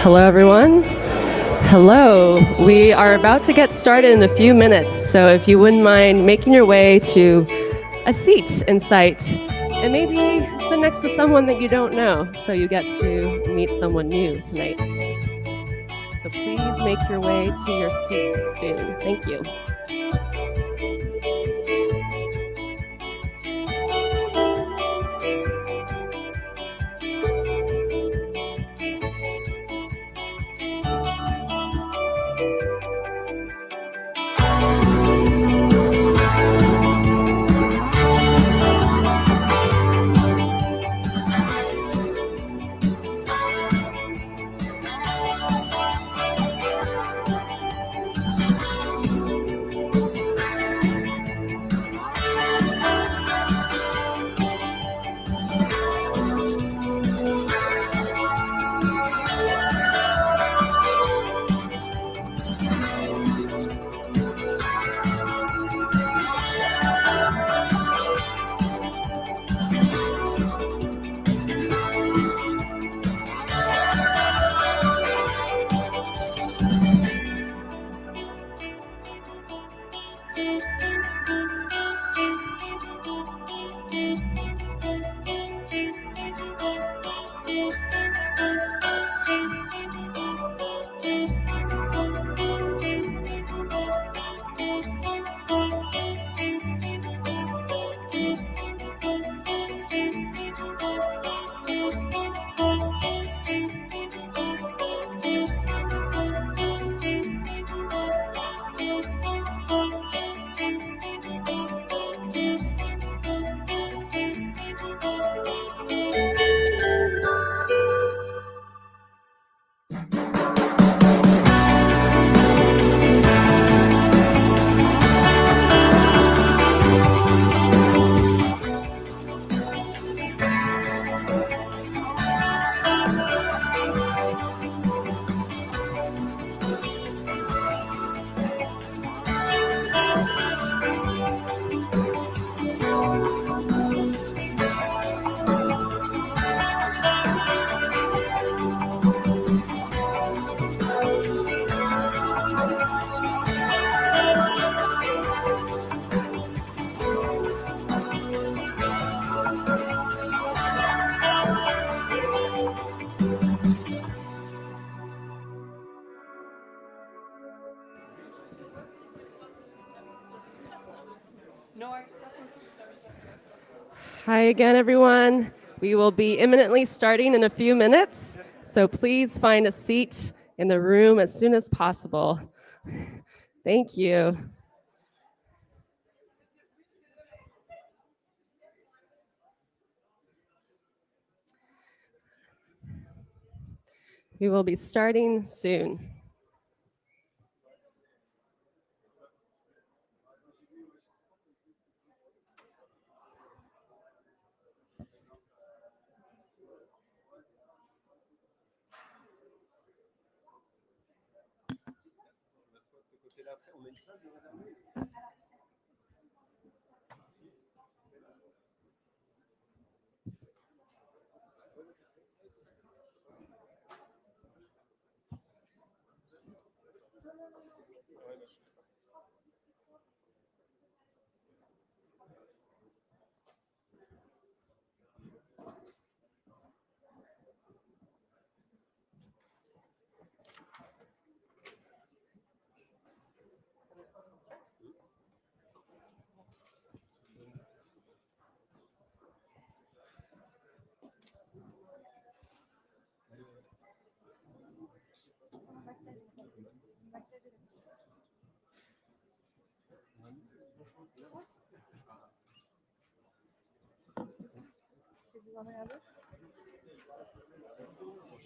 Hello, everyone. Hello. We are about to get started in a few minutes, so if you wouldn't mind making your way to a seat in sight and maybe sit next to someone that you don't know, so you get to meet someone new tonight. So please make your way to your seats soon. Thank you. Hi again, everyone. We will be imminently starting in a few minutes, so please find a seat in the room as soon as possible. Thank you. We will be starting soon.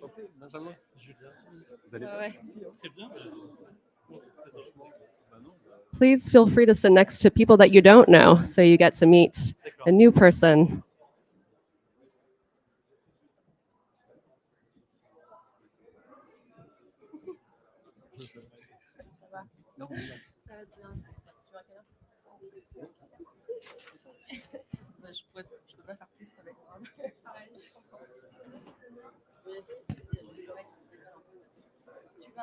Enchanté, Benjamin. Julien. Vous allez Ouais. Très bien. Please feel free to sit next to people that you don't know, so you get to meet a new person. Je peux pas faire plus avec moi.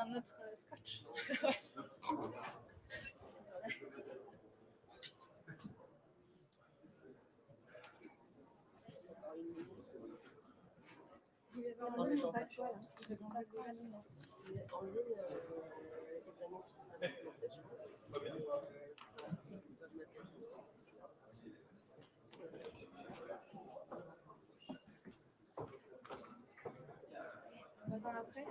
un autre scotch. Après.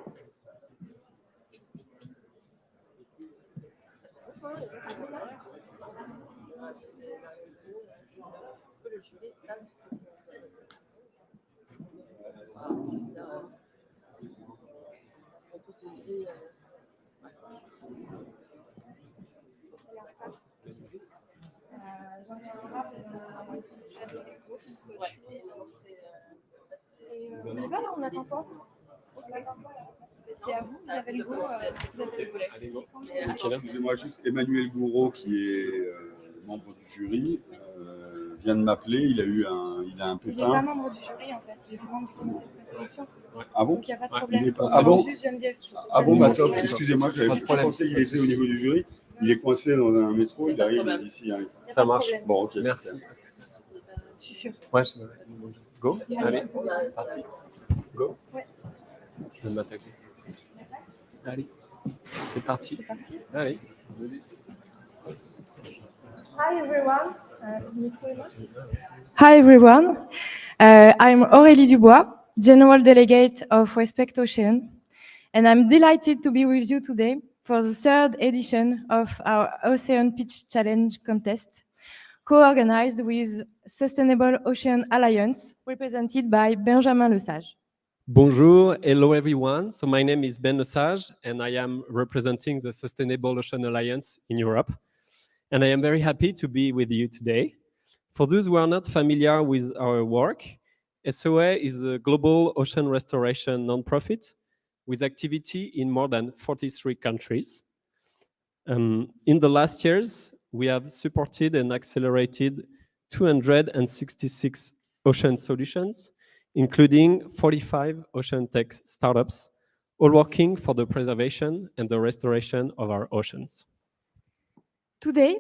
On y va là, on attend quoi? C'est à vous, vous avez le go. Excusez-moi, juste Emmanuel Gouraud, qui est membre du jury, vient de m'appeler. Il a un pépin. Il n'est pas membre du jury en fait, il est membre du comité de présélection. Ah bon? Donc il n'y a pas de problème. Ah bon? Juste Geneviève. Ah bon, bah top. Excusez-moi, je pensais qu'il était au niveau du jury. Il est coincé dans un métro, il arrive ici. Il arrive. Ça marche. Bon, ok. Merci. Je suis sûre. Ouais, go. Allez, parti. Go. Ouais. Je vais m'attaquer. Allez, c'est parti. Allez, Hi everyone. Hi everyone. I'm Aurélie Dubois, General Delegate of Respect Ocean, and I'm delighted to be with you today for the third edition of our Ocean Pitch Challenge contest, co-organized with Sustainable Ocean Alliance, represented by Benjamin Lesage. Bonjour, hello everyone. So my name is Ben Lesage and I am representing the Sustainable Ocean Alliance in Europe. And I am very happy to be with you today. For those who are not familiar with our work, SOA is a global ocean restoration nonprofit with activity in more than 43 countries. In the last years, we have supported and accelerated 266 ocean solutions, including 45 ocean tech startups, all working for the preservation and the restoration of our oceans. Today,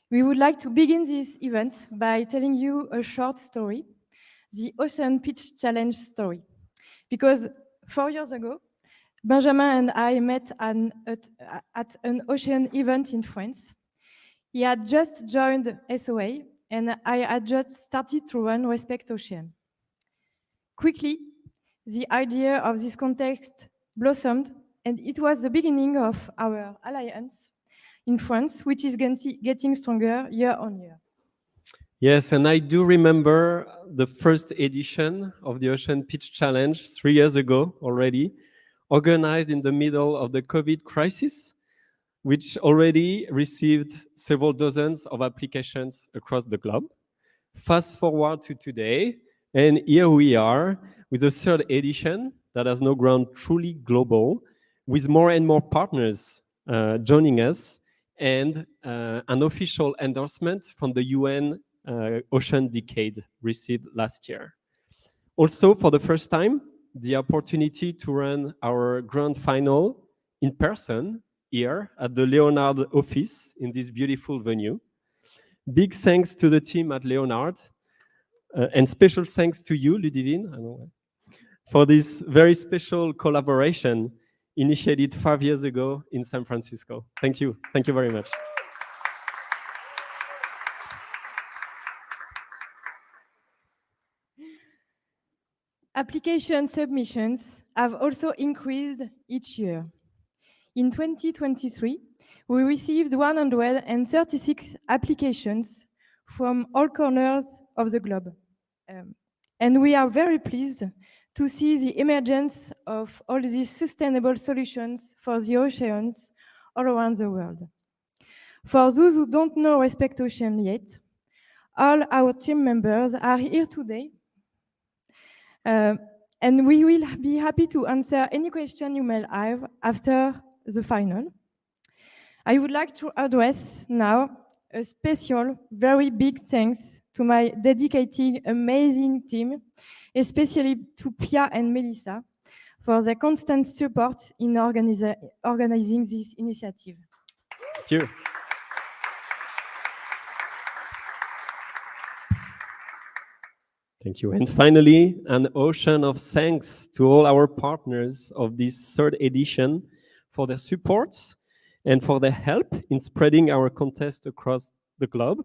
we would like to begin this event by telling you a short story, the Ocean Pitch Challenge story. Because 4 years ago, Benjamin and I met at an ocean event in France. He had just joined SOA, and I had just started to run Respect Ocean. Quickly, the idea of this contest blossomed, and it was the beginning of our alliance in France, which is getting stronger year on year. Yes, and I do remember the first edition of the Ocean Pitch Challenge 3 years ago already, organized in the middle of the COVID crisis, which already received several dozens of applications across the globe. Fast forward to today, and here we are with the third edition that has now grown truly global, with more and more partners joining us, and an official endorsement from the UN Ocean Decade received last year. Also, for the first time, the opportunity to run our grand final in person here at the Leonard office in this beautiful venue. Big thanks to the team at Leonard, and special thanks to you, Ludivine, for this very special collaboration initiated 5 years ago in San Francisco. Thank you. Thank you very much. Application submissions have also increased each year. In 2023, we received 136 applications from all corners of the globe. And we are very pleased to see the emergence of all these sustainable solutions for the oceans all around the world. For those who don't know Respect Ocean yet, all our team members are here today. And we will be happy to answer any question you may have after the final. I would like to address now a special, very big thanks to my dedicated, amazing team, especially to Pia and Melissa, for their constant support in organizing this initiative. Thank you. Thank you. And finally, an ocean of thanks to all our partners of this third edition for their support and for their help in spreading our contest across the globe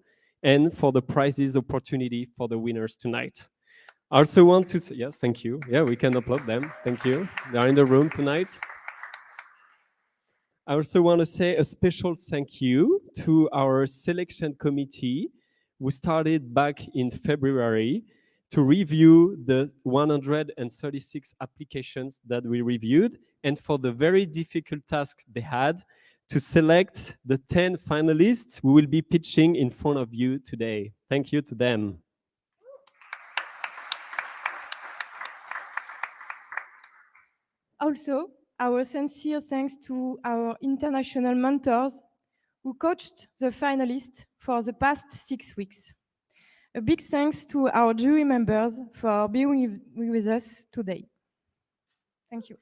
and for the prizes opportunity for the winners tonight. I also want to say, yes, thank you. Yeah, we can applaud them. Thank you. They are in the room tonight. I also want to say a special thank you to our selection committee who started back in February to review the 136 applications that we reviewed and for the very difficult task they had to select the 10 finalists who will be pitching in front of you today. Thank you to them. Also, our sincere thanks to our international mentors who coached the finalists for the past 6 weeks. A big thanks to our jury members for being with us today. Thank you.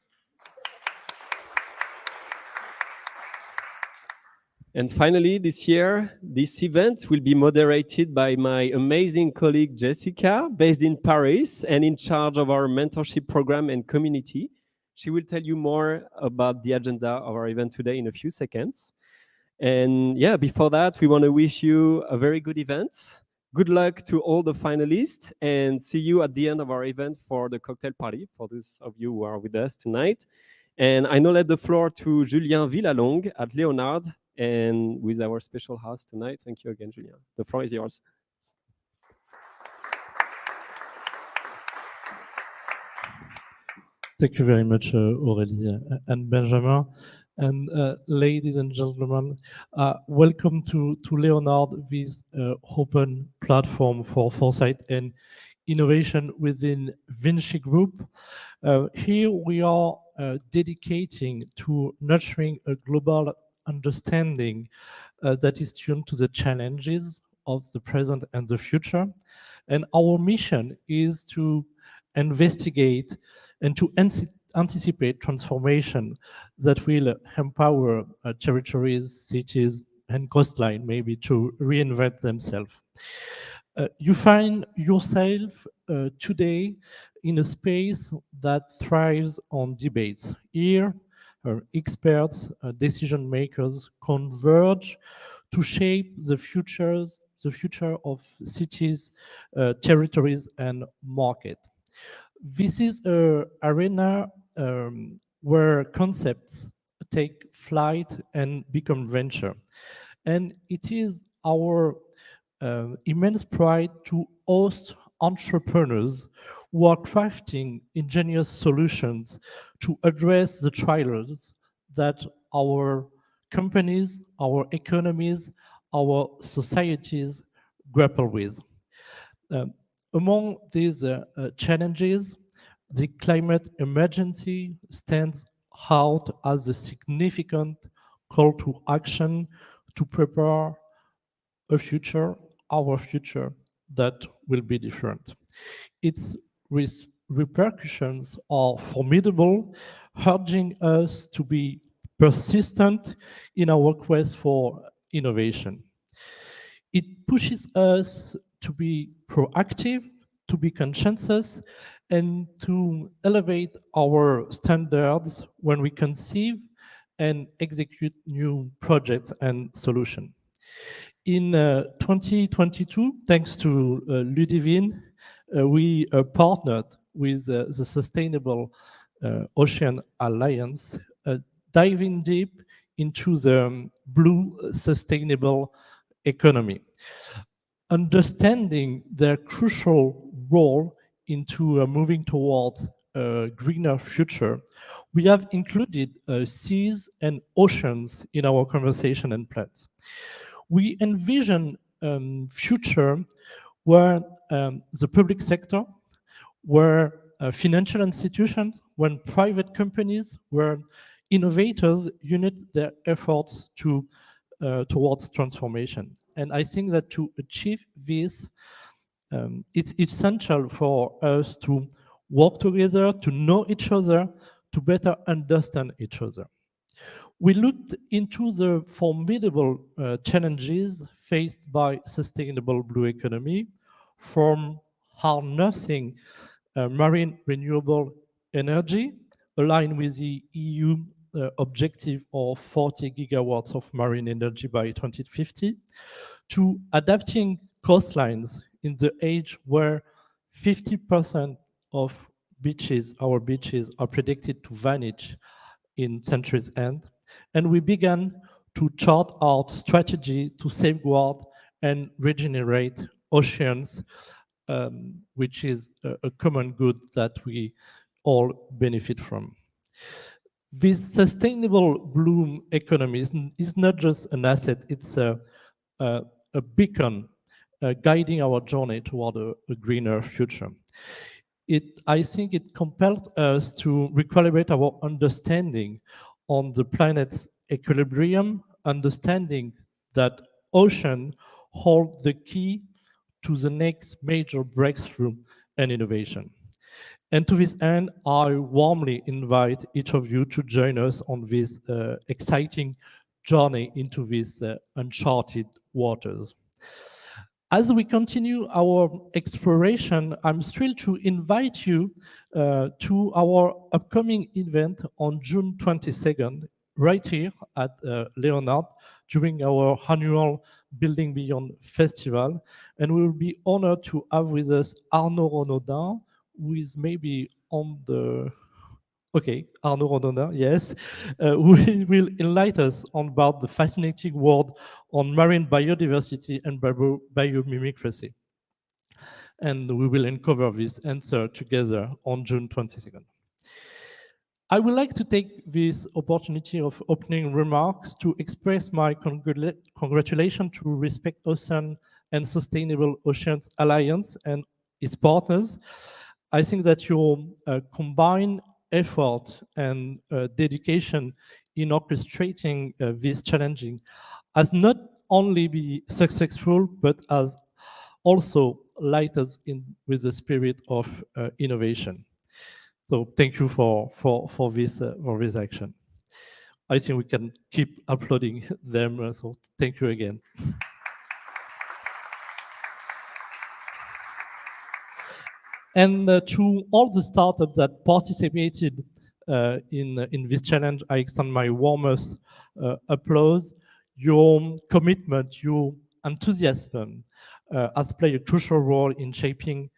And finally, this year, this event will be moderated by my amazing colleague Jessica, based in Paris and in charge of our mentorship program and community. She will tell you more about the agenda of our event today in a few seconds. And yeah, before that, we want to wish you a very good event. Good luck to all the finalists and see you at the end of our event for the cocktail party, for those of you who are with us tonight. And I now let the floor to Julien Villalongue at Leonard and with our special host tonight. Thank you again, Julien. The floor is yours. Thank you very much, Aurélie and Benjamin. And ladies and gentlemen, welcome to Leonard, this open platform for foresight and innovation within Vinci Group. Here we are dedicating to nurturing a global understanding that is tuned to the challenges of the present and the future. And our mission is to investigate and to anticipate transformation that will empower territories, cities, and coastline maybe to reinvent themselves. You find yourself today in a space that thrives on debates. Here, experts, decision makers converge to shape the future of cities, territories, and market. This is an arena where concepts take flight and become venture. And it is our immense pride to host entrepreneurs who are crafting ingenious solutions to address the trials that our companies, our economies, our societies grapple with. Among these challenges, the climate emergency stands out as a significant call to action to prepare a future, our future, that will be different. Its repercussions are formidable, urging us to be persistent in our quest for innovation. It pushes us to be proactive, to be conscientious, and to elevate our standards when we conceive and execute new projects and solutions. In 2022, thanks to Ludivine, we partnered with the Sustainable Ocean Alliance, diving deep into the blue sustainable economy. Understanding their crucial role into moving towards a greener future, we have included seas and oceans in our conversation and plans. We envision future where the public sector, where financial institutions, when private companies, where innovators unite their efforts towards transformation. And I think that to achieve this, it's essential for us to work together, to know each other, to better understand each other. We looked into the formidable challenges faced by sustainable blue economy, from harnessing marine renewable energy, aligned with the EU objective of 40 gigawatts of marine energy by 2050, to adapting coastlines in the age where 50% of our beaches are predicted to vanish in century's end. And we began to chart out strategy to safeguard and regenerate oceans, which is a common good that we all benefit from. This sustainable bloom economy is not just an asset, it's a beacon guiding our journey toward a greener future. I think it compelled us to recalibrate our understanding on the planet's equilibrium, understanding that ocean hold the key to the next major breakthrough and innovation. And to this end, I warmly invite each of you to join us on this exciting journey into these uncharted waters. As we continue our exploration, I'm thrilled to invite you to our upcoming event on June 22nd, right here at Leonard, during our annual Building Beyond Festival. And we will be honored to have with us Arnaud Renaudin, who is maybe on the... Okay, Arnaud Renaudin, yes, who will enlighten us about the fascinating world on marine biodiversity and biomimicry. And we will uncover this answer together on June 22nd. I would like to take this opportunity of opening remarks to express my congratulations to Respect Ocean and Sustainable Oceans Alliance and its partners. I think that your combined effort and dedication in orchestrating this challenging has not only been successful, but has also light us in with the spirit of innovation. So thank you for this action. I think we can keep uploading them. So thank you again. And to all the startups that participated in this challenge, I extend my warmest applause. Your commitment, your enthusiasm has played a crucial role in shaping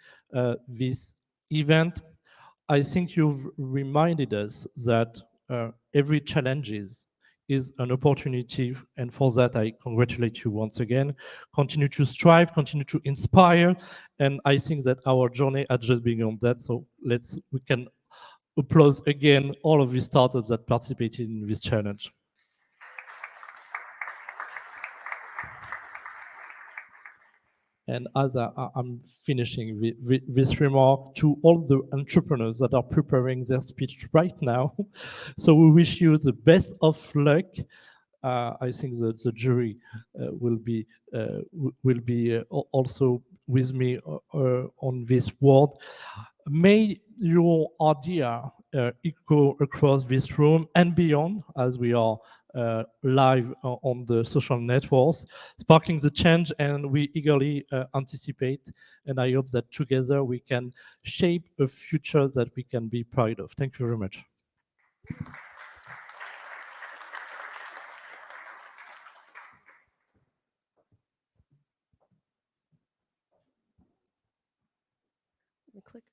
this event. I think you've reminded us that every challenge is an opportunity, and for that I congratulate you once again. Continue to strive, continue to inspire, and I think that our journey has just begun that. So we can applaud again all of the startups that participated in this challenge. And as I'm finishing this remark, to all the entrepreneurs that are preparing their speech right now, so we wish you the best of luck. I think that the jury will be also with me on this word. May your idea echo across this room and beyond, as we are live on the social networks, sparking the change, and we eagerly anticipate, and I hope that together we can shape a future that we can be proud of. Thank you very much. Click.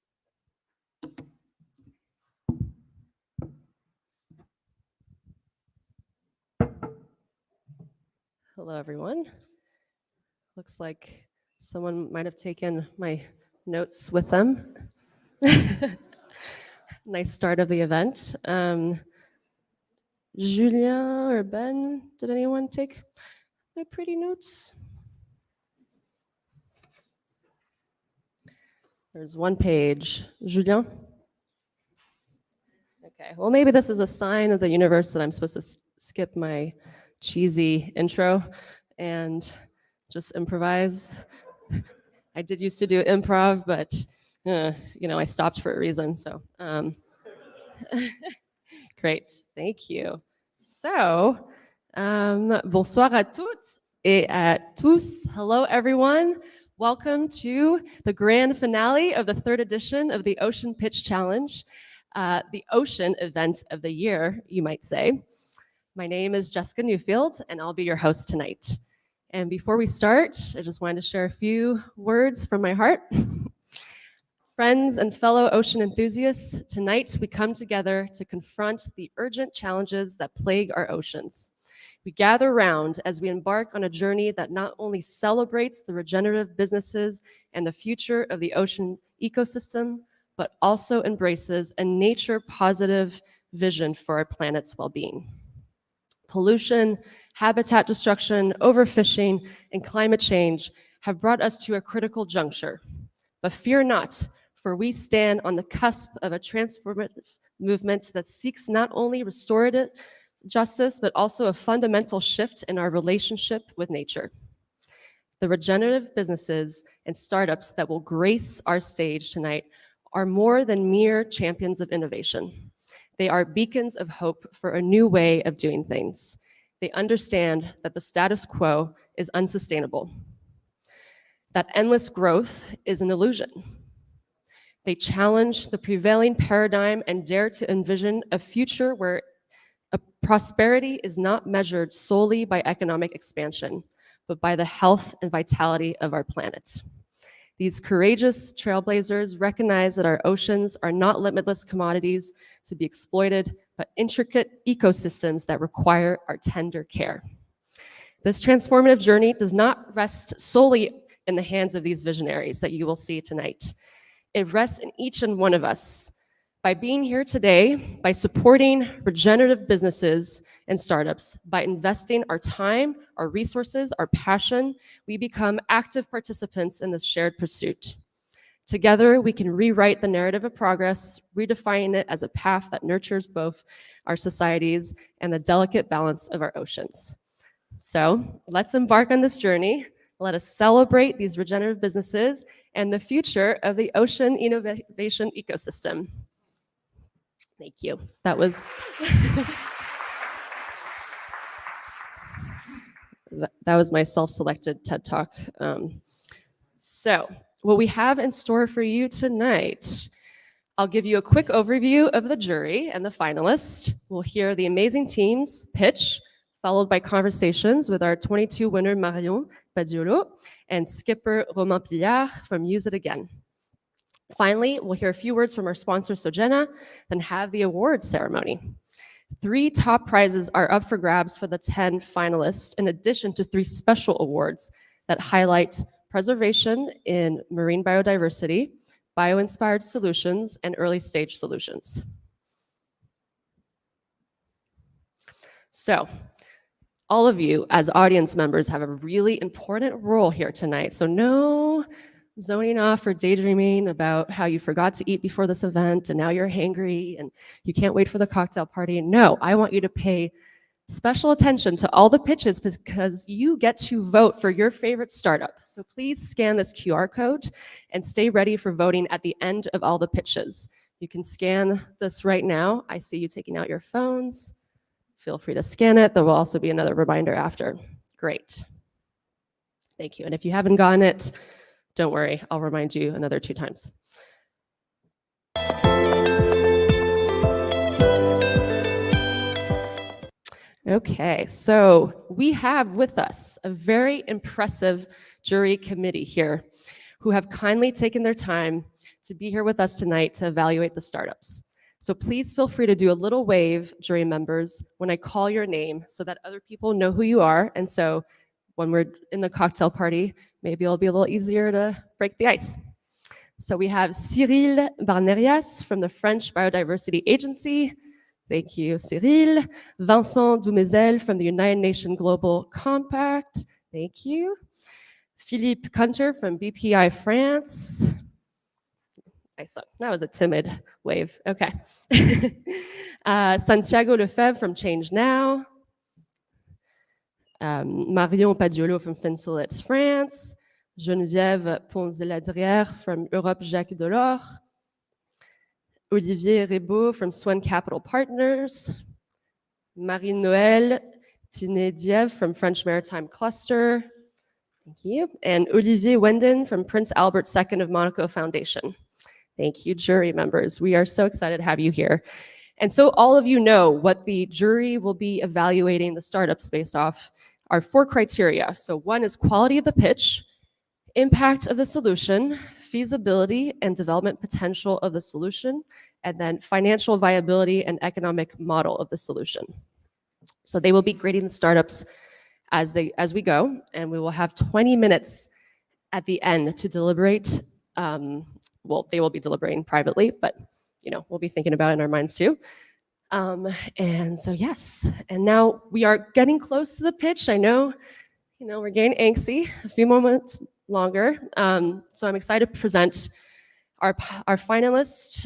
Hello, everyone. Looks like someone might have taken my notes with them. Nice start of the event. Julien or Ben, did anyone take my pretty notes? There's one page. Julien? Okay, well, maybe this is a sign of the universe that I'm supposed to skip my cheesy intro and just improvise. I did used to do improv, but I stopped for a reason. So Great, thank you. So, bonsoir à toutes et à tous. Hello, everyone. Welcome to the grand finale of the third edition of the Ocean Pitch Challenge, the ocean event of the year, you might say. My name is Jessica Newfield, and I'll be your host tonight. And before we start, I just wanted to share a few words from my heart. Friends and fellow ocean enthusiasts, tonight we come together to confront the urgent challenges that plague our oceans. We gather round as we embark on a journey that not only celebrates the regenerative businesses and the future of the ocean ecosystem, but also embraces a nature-positive vision for our planet's well-being. Pollution, habitat destruction, overfishing, and climate change have brought us to a critical juncture. But fear not, for we stand on the cusp of a transformative movement that seeks not only restorative justice, but also a fundamental shift in our relationship with nature. The regenerative businesses and startups that will grace our stage tonight are more than mere champions of innovation. They are beacons of hope for a new way of doing things. They understand that the status quo is unsustainable, that endless growth is an illusion. They challenge the prevailing paradigm and dare to envision a future where prosperity is not measured solely by economic expansion, but by the health and vitality of our planet. These courageous trailblazers recognize that our oceans are not limitless commodities to be exploited, but intricate ecosystems that require our tender care. This transformative journey does not rest solely in the hands of these visionaries that you will see tonight. It rests in each and one of us. By being here today, by supporting regenerative businesses and startups, by investing our time, our resources, our passion, we become active participants in this shared pursuit. Together, we can rewrite the narrative of progress, redefine it as a path that nurtures both our societies and the delicate balance of our oceans. So let's embark on this journey. Let us celebrate these regenerative businesses and the future of the ocean innovation ecosystem. Thank you. That was that was my self-selected TED Talk. So what we have in store for you tonight, I'll give you a quick overview of the jury and the finalists. We'll hear the amazing teams pitch, followed by conversations with our 22 winner Marion Padiolo and skipper Romain Pillard from Use It Again. Finally, we'll hear a few words from our sponsor Sogena, then have the awards ceremony. 3 top prizes are up for grabs for the 10 finalists, in addition to 3 special awards that highlight preservation in marine biodiversity, bio-inspired solutions, and early-stage solutions. So, all of you as audience members have a really important role here tonight. So no zoning off or daydreaming about how you forgot to eat before this event and now you're hangry and you can't wait for the cocktail party. No, I want you to pay special attention to all the pitches because you get to vote for your favorite startup. So please scan this QR code and stay ready for voting at the end of all the pitches. You can scan this right now. I see you taking out your phones. Feel free to scan it. There will also be another reminder after. Great. Thank you. And if you haven't gotten it, don't worry. I'll remind you another 2 times. Okay, so we have with us a very impressive jury committee here who have kindly taken their time to be here with us tonight to evaluate the startups. So please feel free to do a little wave, jury members, when I call your name so that other people know who you are. And so when we're in the cocktail party, maybe it'll be a little easier to break the ice. So we have Cyril Barnerias from the French Biodiversity Agency. Thank you, Cyril. Vincent Dumézel from the United Nations Global Compact. Thank you. Philippe Kunter from BPI France. That was a timid wave. Okay. Santiago Lefebvre from Change Now. Marion Padiolo from Finsolets France. Geneviève Ponce-de-Ladrière from Europe Jacques Delors. Olivier Rebaud from Swan Capital Partners, Marie-Noëlle Tinediev from French Maritime Cluster, thank you, and Olivier Wenden from Prince Albert II of Monaco Foundation. Thank you, jury members. We are so excited to have you here. And so all of you know what the jury will be evaluating the startups based off are 4 criteria. So 1 is quality of the pitch, impact of the solution, feasibility and development potential of the solution, and then financial viability and economic model of the solution. So they will be grading the startups as we go, and we will have 20 minutes at the end to deliberate. Well, they will be deliberating privately, but we'll be thinking about it in our minds too. And so yes, and now we are getting close to the pitch. I know, we're getting angsty. A few moments longer. So I'm excited to present our finalists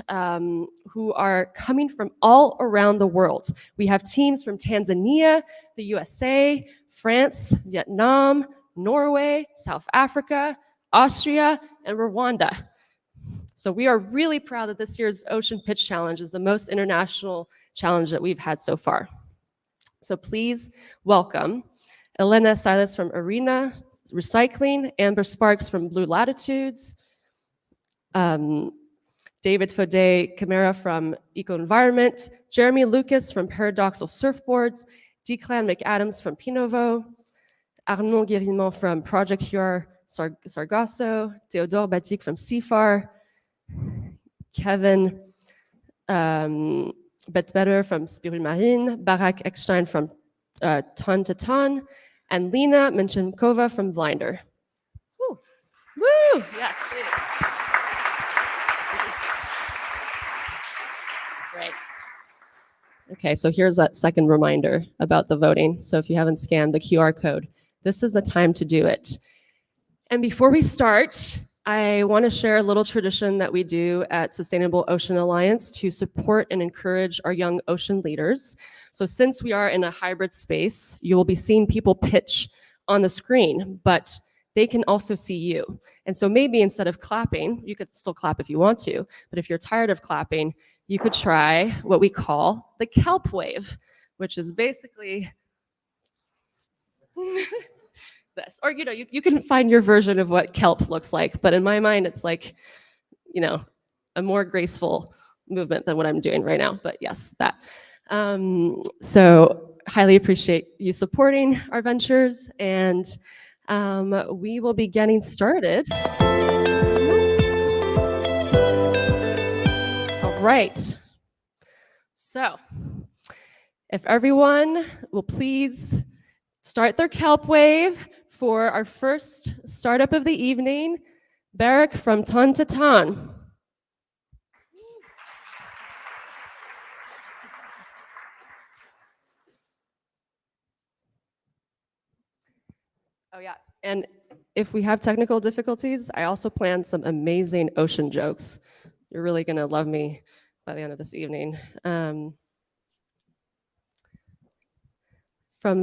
who are coming from all around the world. We have teams from Tanzania, the USA, France, Vietnam, Norway, South Africa, Austria, and Rwanda. So we are really proud that this year's Ocean Pitch Challenge is the most international challenge that we've had so far. So please welcome Elena Silas from Arena Recycling, Amber Sparks from Blue Latitudes, David Fode Camara from Eco Environment, Jeremy Lucas from Paradoxal Surfboards, Declan McAdams from Pinovo, Arnaud Guérimont from Project Cure Sargasso, Theodore Batik from CFAR, Kevin Betbetter from Spirit Marine, Barak Eckstein from Ton to Ton, and Lena Menchenkova from Blinder. Woo! Woo! Yes, please. Great. Okay, so here's that second reminder about the voting. So if you haven't scanned the QR code, this is the time to do it. And before we start, I want to share a little tradition that we do at Sustainable Ocean Alliance to support and encourage our young ocean leaders. So since we are in a hybrid space, you will be seeing people pitch on the screen, but they can also see you. And so maybe instead of clapping, you could still clap if you want to, but if you're tired of clapping, you could try what we call the kelp wave, which is basically this. Or, you can find your version of what kelp looks like, but in my mind, it's like, a more graceful movement than what I'm doing right now. But yes, that. So highly appreciate you supporting our ventures, and we will be getting started. All right. So if everyone will please start their kelp wave for our first startup of the evening, Barak from Ton to Ton. Oh yeah, and if we have technical difficulties, I also planned some amazing ocean jokes. You're really gonna love me by the end of this evening. From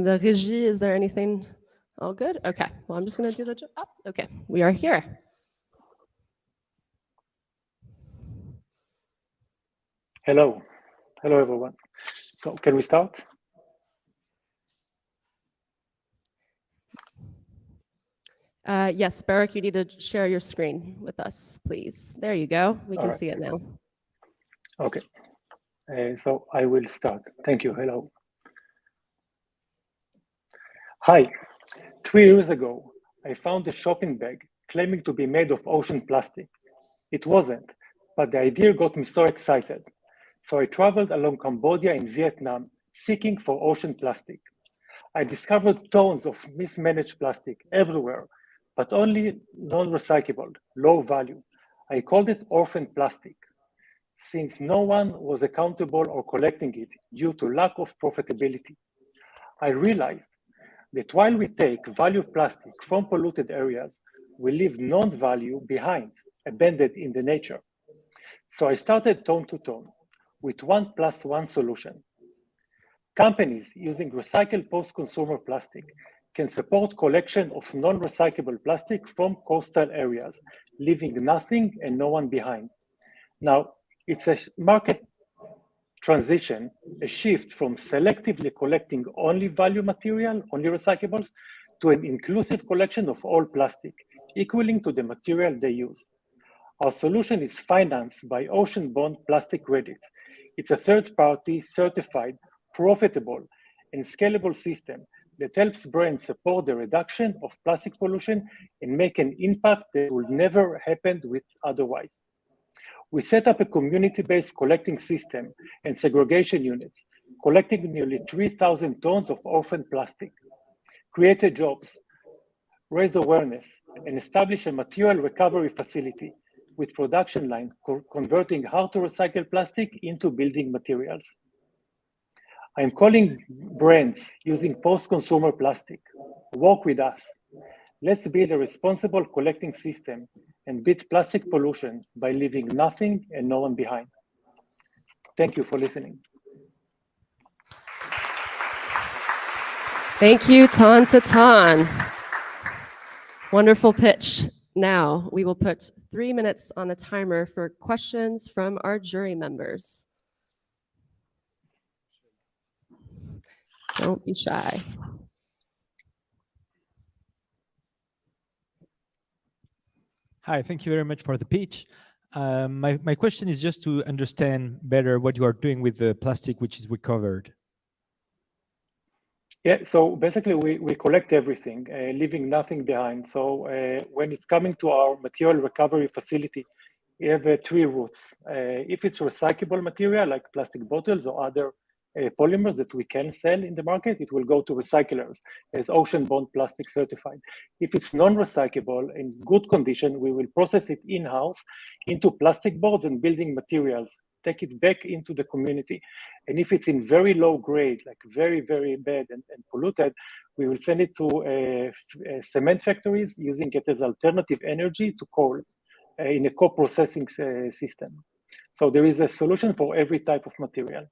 the régie, is there anything all good? Okay, well, I'm just gonna do the joke. Oh, okay, we are here. Hello, everyone. So can we start? Yes, Barak, you need to share your screen with us, please. There you go. We can see it now. Okay. So I will start. Thank you. Hello. Hi. 3 years ago, I found a shopping bag claiming to be made of ocean plastic. It wasn't, but the idea got me so excited. So I traveled along Cambodia and Vietnam seeking for ocean plastic. I discovered tons of mismanaged plastic everywhere, but only non-recyclable, low value. I called it orphan plastic, since no one was accountable or collecting it due to lack of profitability. I realized that while we take value plastic from polluted areas, we leave non-value behind, abandoned in the nature. So I started Ton to Ton with 1+1 solution. Companies using recycled post-consumer plastic can support collection of non-recyclable plastic from coastal areas, leaving nothing and no one behind. Now, It's a market transition, a shift from selectively collecting only value material, only recyclables, to an inclusive collection of all plastic, equaling to the material they use. Our solution is financed by ocean-bound plastic credits. It's a third-party, certified, profitable, and scalable system that helps brands support the reduction of plastic pollution and make an impact that would never happen with otherwise. We set up a community-based collecting system and segregation units, collecting nearly 3,000 tons of orphan plastic, created jobs, raised awareness, and established a material recovery facility with production line converting hard-to-recycle plastic into building materials. I'm calling brands using post-consumer plastic. Work with us. Let's build a responsible collecting system and beat plastic pollution by leaving nothing and no one behind. Thank you for listening. Thank you, Ton to Ton. Wonderful pitch. Now we will put 3 minutes on the timer for questions from our jury members. Don't be shy. Hi, thank you very much for the pitch. My question is just to understand better what you are doing with the plastic which is recovered. Yeah, so basically we collect everything, leaving nothing behind. So when it's coming to our material recovery facility, we have 3 routes. If it's recyclable material like plastic bottles or other polymers that we can sell in the market, it will go to recyclers as ocean-bound plastic certified. If it's non-recyclable in good condition, we will process it in-house into plastic boards and building materials, take it back into the community. And if it's in very low grade, like very, very bad and polluted, we will send it to cement factories using it as alternative energy to coal in a co-processing system. So there is a solution for every type of material.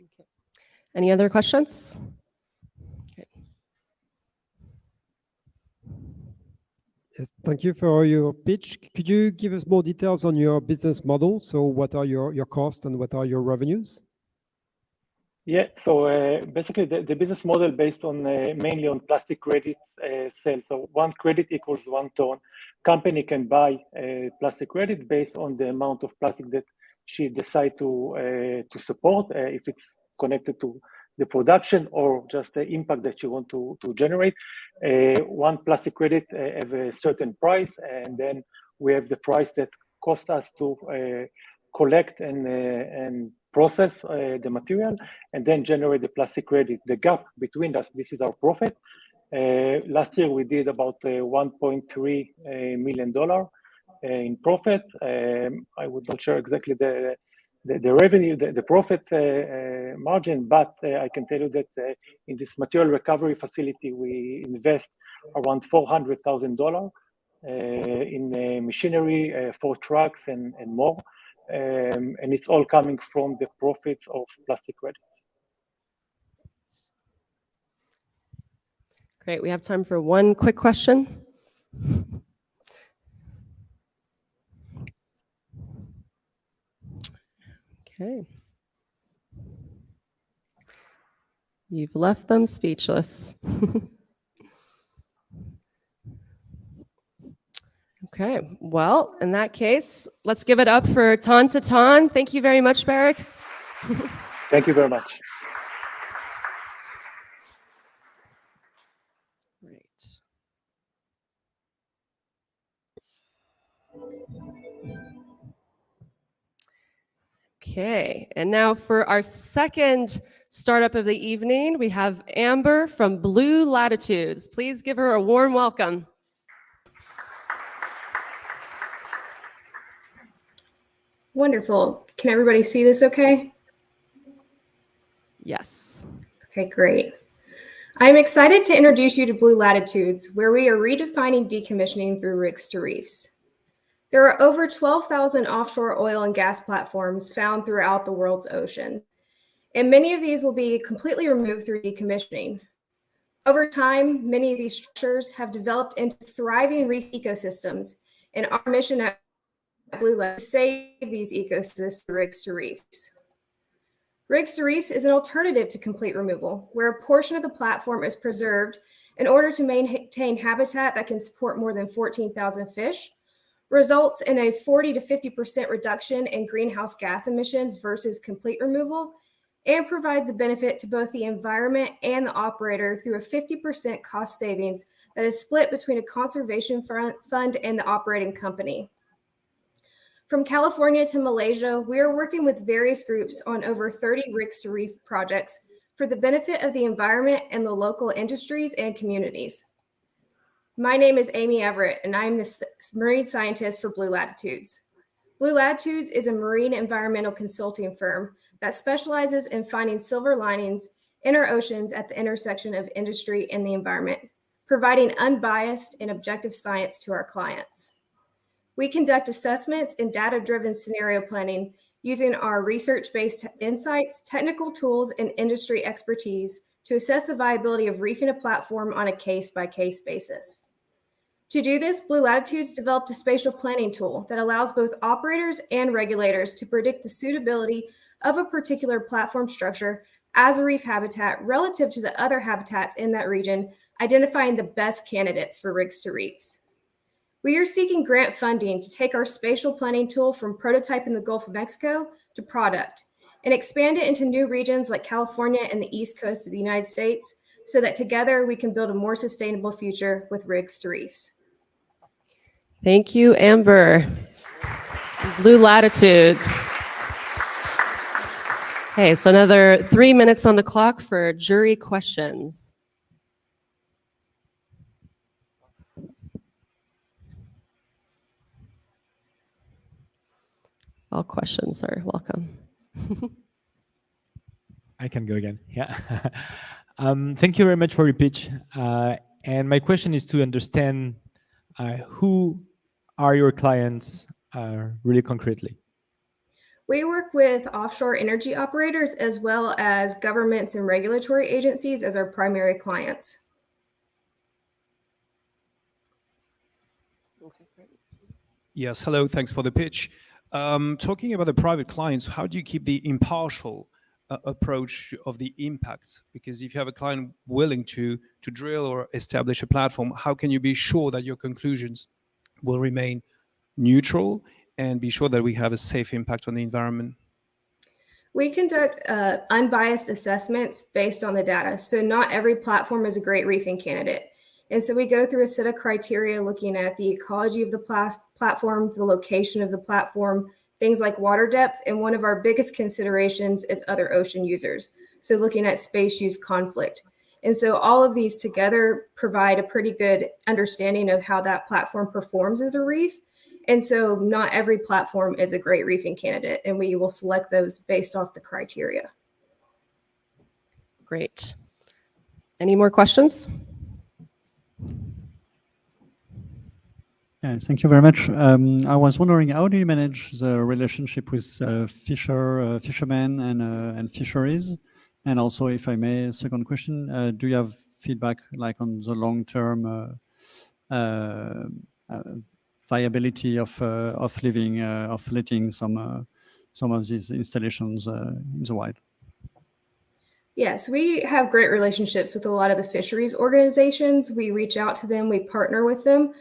Okay. Any other questions? Okay. Yes, thank you for your pitch. Could you give us more details on your business model? So what are your costs and what are your revenues? Yeah, so basically the business model based on mainly on plastic credits sales. So 1 credit equals 1 ton. Company can buy plastic credit based on the amount of plastic that she decide to support, if it's connected to the production or just the impact that you want to generate. 1 plastic credit have a certain price, and then we have the price that cost us to collect and process the material, and then generate the plastic credit. The gap between us, this is our profit. Last year we did about $1.3 million in profit. I would not share exactly the revenue, the profit margin, but I can tell you that in this material recovery facility, we invest around $400,000 in machinery, 4 trucks and more. And it's all coming from the profits of plastic credits. Great. We have time for 1 quick question. Okay. You've left them speechless. Okay, well, in that case, let's give it up for Ton to Ton. Thank you very much, Barak. Thank you very much. Great. Okay, and now for our second startup of the evening, we have Amber from Blue Latitudes. Please give her a warm welcome. Wonderful. Can everybody see this okay? Yes. Okay, great. I'm excited to introduce you to Blue Latitudes, where we are redefining decommissioning through rigs to reefs. There are over 12,000 offshore oil and gas platforms found throughout the world's ocean, and many of these will be completely removed through decommissioning. Over time, many of these structures have developed into thriving reef ecosystems, And our mission at Blue Latitude is to save these ecosystems through rigs to reefs. Rigs to reefs is an alternative to complete removal, where a portion of the platform is preserved in order to maintain habitat that can support more than 14,000 fish, results in a 40 to 50% reduction in greenhouse gas emissions versus complete removal, and provides a benefit to both the environment and the operator through a 50% cost savings that is split between a conservation fund and the operating company. From California to Malaysia, we are working with various groups on over 30 rigs to reef projects for the benefit of the environment and the local industries and communities. My name is Amy Everett, and I'm the marine scientist for Blue Latitudes. Blue Latitudes is a marine environmental consulting firm that specializes in finding silver linings in our oceans at the intersection of industry and the environment, providing unbiased and objective science to our clients. We conduct assessments and data-driven scenario planning using our research-based insights, technical tools, and industry expertise to assess the viability of reefing a platform on a case-by-case basis. To do this, Blue Latitudes developed a spatial planning tool that allows both operators and regulators to predict the suitability of a particular platform structure as a reef habitat relative to the other habitats in that region, identifying the best candidates for rigs to reefs. We are seeking grant funding to take our spatial planning tool from prototype in the Gulf of Mexico to product and expand it into new regions like California and the East Coast of the United States so that together we can build a more sustainable future with rigs to reefs. Thank you, Amber. Blue Latitudes. Okay, so another 3 minutes on the clock for jury questions. All questions are welcome. I can go again. Yeah. Thank you very much for your pitch. And my question is to understand who are your clients really concretely? We work with offshore energy operators as well as governments and regulatory agencies as our primary clients. Yes, hello, thanks for the pitch. Talking about the private clients, how do you keep the impartial approach of the impact? Because if you have a client willing to drill or establish a platform, how can you be sure that your conclusions will remain neutral and be sure that we have a safe impact on the environment? We conduct unbiased assessments based on the data. So not every platform is a great reefing candidate. And so we go through a set of criteria looking at the ecology of the platform, the location of the platform, things like water depth. And one of our biggest considerations is other ocean users. So looking at space use conflict. And so all of these together provide a pretty good understanding of how that platform performs as a reef. And so not every platform is a great reefing candidate, and we will select those based off the criteria. Great. Any more questions? Yeah, thank you very much. I was wondering, how do you manage the relationship with fishermen and fisheries? And also, if I may, second question, do you have feedback like on the long-term viability of letting some of these installations in the wild? Yes, we have great relationships with a lot of the fisheries organizations. We reach out to them, we partner with them.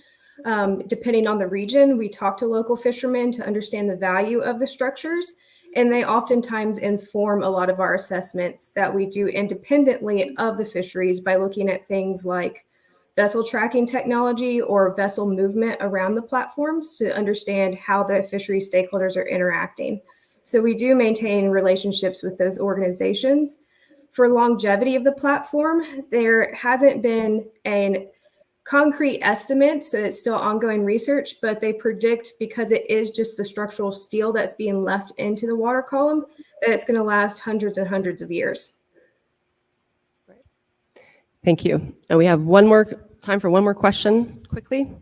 Depending on the region, we talk to local fishermen to understand the value of the structures, and they oftentimes inform a lot of our assessments that we do independently of the fisheries by looking at things like vessel tracking technology or vessel movement around the platforms to understand how the fisheries stakeholders are interacting. So we do maintain relationships with those organizations. For longevity of the platform, there hasn't been a concrete estimate, so it's still ongoing research, but they predict, because it is just the structural steel that's being left into the water column, that it's going to last hundreds and hundreds of years. Thank you. And we have time for one more question, quickly.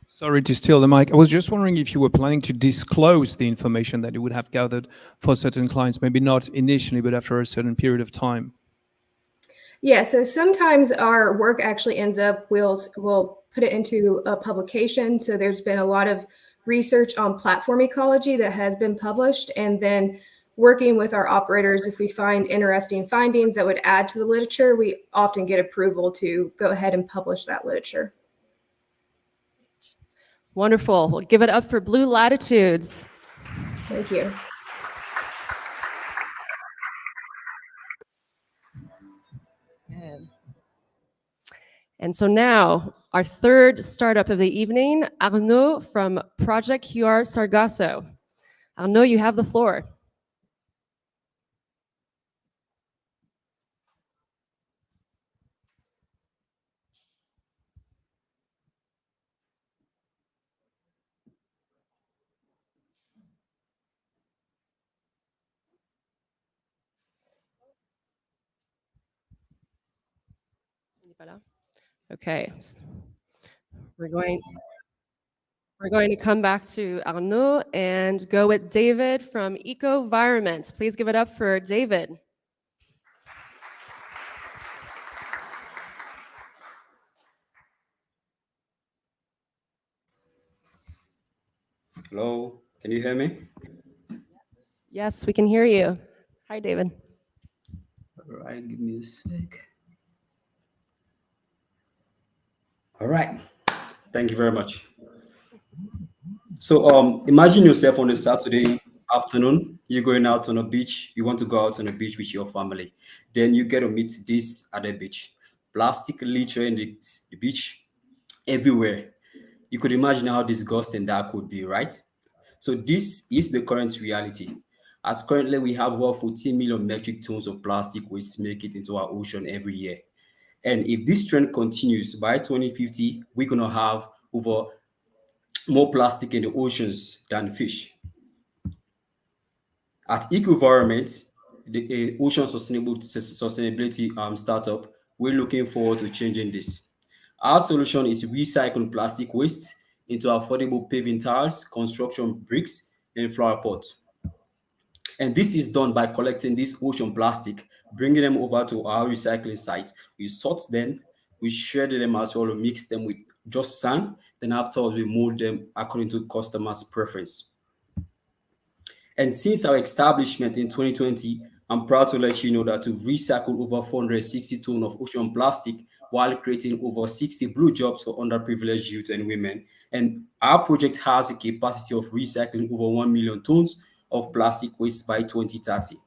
Sorry to steal the mic. I was just wondering if you were planning to disclose the information that you would have gathered for certain clients, maybe not initially, but after a certain period of time. Yeah, so sometimes our work actually ends up, we'll put it into a publication. So there's been a lot of research on platform ecology that has been published, and then working with our operators, if we find interesting findings that would add to the literature, we often get approval to go ahead and publish that literature. Wonderful. We'll give it up for Blue Latitudes. Thank you. And so now, our third startup of the evening, Arnaud from Project QR Sargasso. Arnaud, you have the floor. Okay. We're going to come back to Arnaud and go with David from Eco-Vironment. Please give it up for David. Hello, can you hear me? Yes, we can hear you. Hi, David. All right, give me a sec. All right, thank you very much. So imagine yourself on a Saturday afternoon, you're going out on a beach, you want to go out on a beach with your family. Then you get to meet this at the beach. Plastic litter in the beach everywhere. You could imagine how disgusting that could be, right? So this is the current reality. As currently we have over 14 million metric tons of plastic waste make it into our ocean every year. And if this trend continues, by 2050, we're gonna have over more plastic in the oceans than fish. At Eco-Vironment, the ocean sustainability startup, we're looking forward to changing this. Our solution is recycling plastic waste into affordable paving tiles, construction bricks, and flower pots. And this is done by collecting this ocean plastic, bringing them over to our recycling site. We sort them, we shred them as well, we mix them with just sand. Then afterwards, we mold them according to customers' preference. And since our establishment in 2020, I'm proud to let you know that we've recycled over 460 tons of ocean plastic while creating over 60 blue jobs for underprivileged youth and women. And our project has a capacity of recycling over 1 million tons of plastic waste by 2030.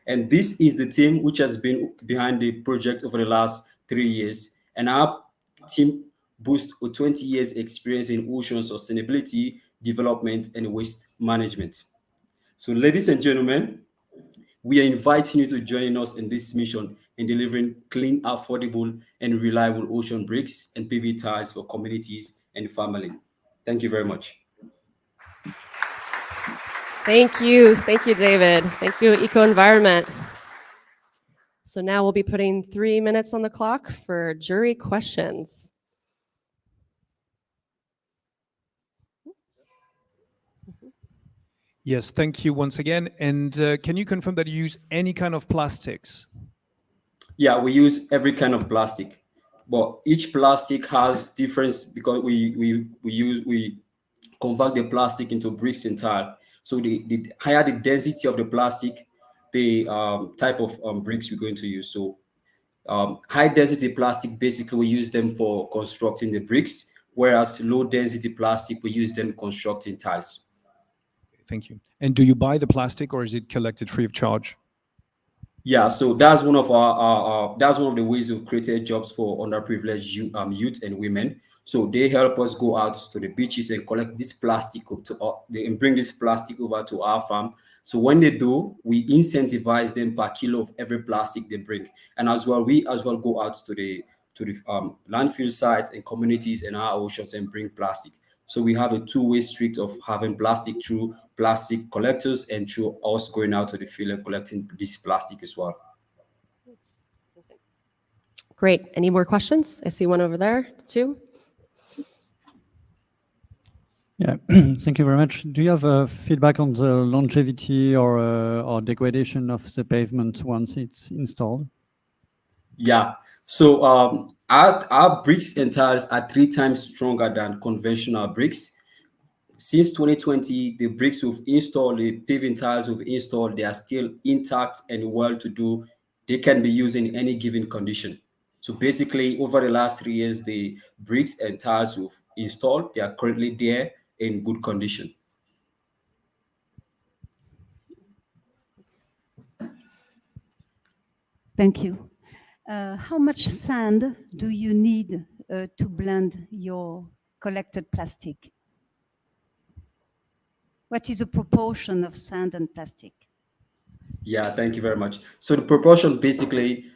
And this is the team which has been behind the project over the last 3 years. And our team boasts a 20 years experience in ocean sustainability, development, and waste management. So ladies and gentlemen, we are inviting you to join us in this mission in delivering clean, affordable, and reliable ocean bricks and PV tiles for communities and family. Thank you very much. Thank you. Thank you, David. Thank you, Eco-Environment. So now we'll be putting 3 minutes on the clock for jury questions. Yes, thank you once again. And can you confirm that you use any kind of plastics? Yeah, we use every kind of plastic, but each plastic has difference because we convert the plastic into bricks and tile. So the higher the density of the plastic, the type of bricks we're going to use. So high density plastic, basically we use them for constructing the bricks, whereas low density plastic, we use them constructing tiles. Thank you. And do you buy the plastic or is it collected free of charge? Yeah, so that's one of that's one of the ways we've created jobs for underprivileged youth and women. So they help us go out to the beaches and collect this plastic and bring this plastic over to our farm. So when they do, we incentivize them per kilo of every plastic they bring. And as well, we go out to the landfill sites and communities in our oceans and bring plastic. So we have a two-way street of having plastic through plastic collectors and through us going out to the field and collecting this plastic as well. Great. Any more questions? I see one over there, too. Yeah, thank you very much. Do you have feedback on the longevity or degradation of the pavement once it's installed? Yeah. So Our bricks and tiles are 3 times stronger than conventional bricks. Since 2020, the bricks we've installed, the paving tiles we've installed, they are still intact and well to do. They can be used in any given condition. So basically, over the last 3 years, the bricks and tiles we've installed, they are currently there in good condition. Thank you. How much sand do you need to blend your collected plastic? What is the proportion of sand and plastic? Yeah, thank you very much. So the proportion basically,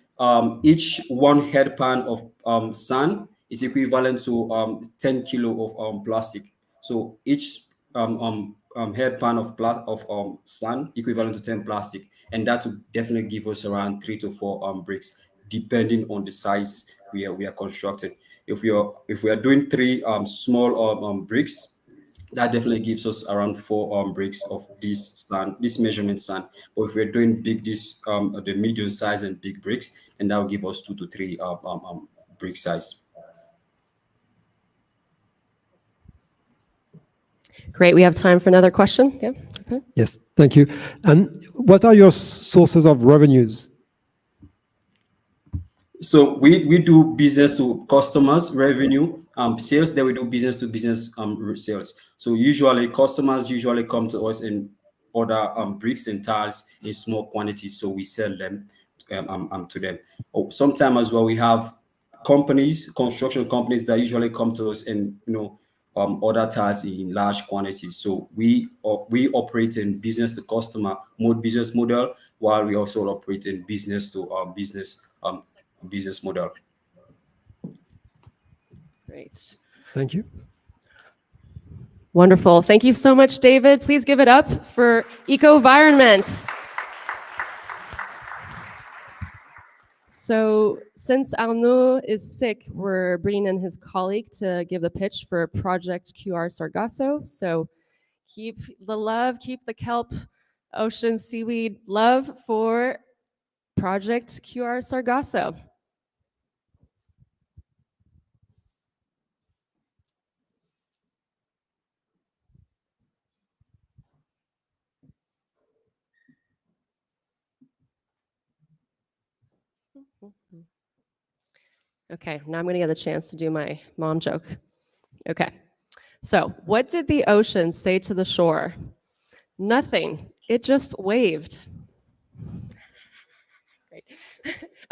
each 1 head pan of sand is equivalent to 10 kilo of plastic. So each head pan of sand equivalent to 10 plastic, and that will definitely give us around 3 to 4 bricks, depending on the size we are constructing. If we are doing 3 small bricks, that definitely gives us around 4 bricks of this measurement sand. But if we're doing big, the medium size and big bricks, and that will give us 2 to 3 brick size. Great. We have time for another question. Yeah. Okay. Yes, thank you. And what are your sources of revenues? So we do business to customers revenue sales, then we do business to business sales. So usually customers come to us and order bricks and tiles in small quantities, so we sell them to them. Sometimes as well we have construction companies that usually come to us and order tiles in large quantities. So we operate in business to customer business model, while we also operate in business to business model. Great. Thank you. Wonderful. Thank you so much, David. Please give it up for Eco-Vironment. So since Arnaud is sick, we're bringing in his colleague to give the pitch for Project QR Sargasso. So keep the love, keep the kelp, ocean, seaweed love for Project QR Sargasso. Okay, now I'm going to get a chance to do my mom joke. Okay, so what did the ocean say to the shore? Nothing. It just waved. Great.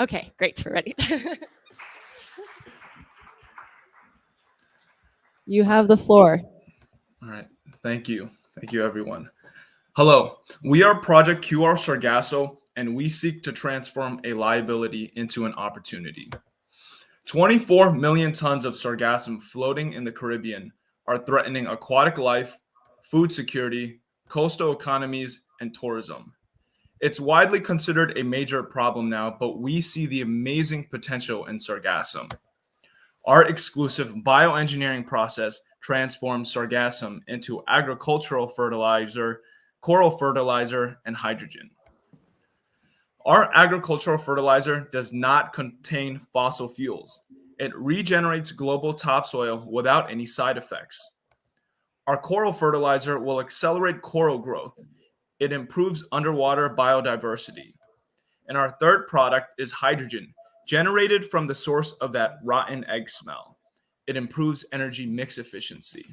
Okay, great. We're ready. You have the floor. All right. Thank you. Thank you, everyone. Hello. We are Project QR Sargasso, and we seek to transform a liability into an opportunity. 24 million tons of sargassum floating in the Caribbean are threatening aquatic life, food security, coastal economies, and tourism. It's widely considered a major problem now, but we see the amazing potential in sargassum. Our exclusive bioengineering process transforms sargassum into agricultural fertilizer, coral fertilizer, and hydrogen. Our agricultural fertilizer does not contain fossil fuels. It regenerates global topsoil without any side effects. Our coral fertilizer will accelerate coral growth. It improves underwater biodiversity. And our third product is hydrogen, generated from the source of that rotten egg smell. It improves energy mix efficiency.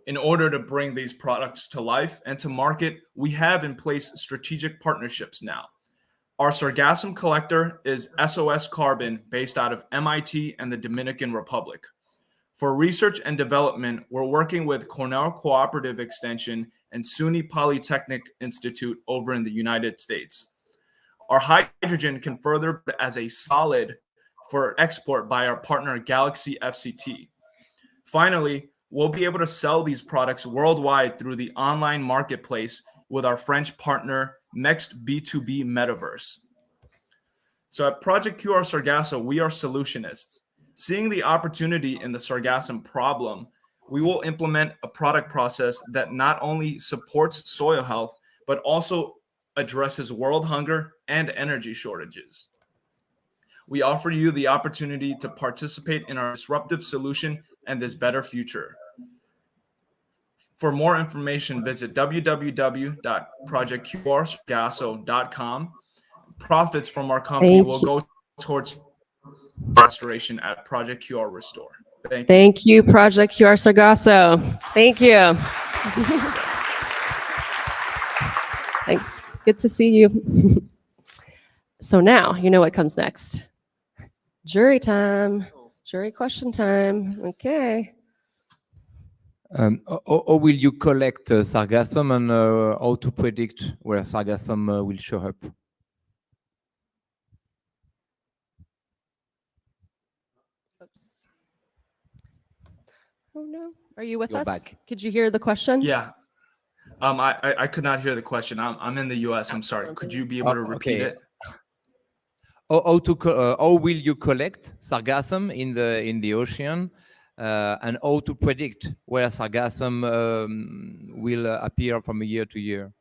In order to bring these products to life and to market, we have in place strategic partnerships now. Our sargassum collector is SOS Carbon, based out of MIT and the Dominican Republic. For research and development, we're working with Cornell Cooperative Extension and SUNY Polytechnic Institute over in the United States. Our hydrogen can further as a solid for export by our partner Galaxy FCT. Finally, we'll be able to sell these products worldwide through the online marketplace with our French partner Next B2B Metaverse. So at Project QR Sargasso, we are solutionists. Seeing the opportunity in the sargassum problem, we will implement a product process that not only supports soil health, but also addresses world hunger and energy shortages. We offer you the opportunity to participate in our disruptive solution and this better future. For more information, visit www.projectqrsargasso.com. Profits from our company will go towards restoration at Project QR Restore. Thank you. Thank you, Project QR Sargasso. Thank you. Thanks. Good to see you. So now you know what comes next. Jury time. Jury question time. Okay. How will you collect sargassum, and how to predict where sargassum will show up? Oops. Oh no. Are you with You're us? back. Could you hear the question? Yeah. I could not hear the question. I'm in the US. I'm sorry. Could you be able to repeat it? How will you collect sargassum in the ocean, and how to predict where sargassum will appear from a year to year?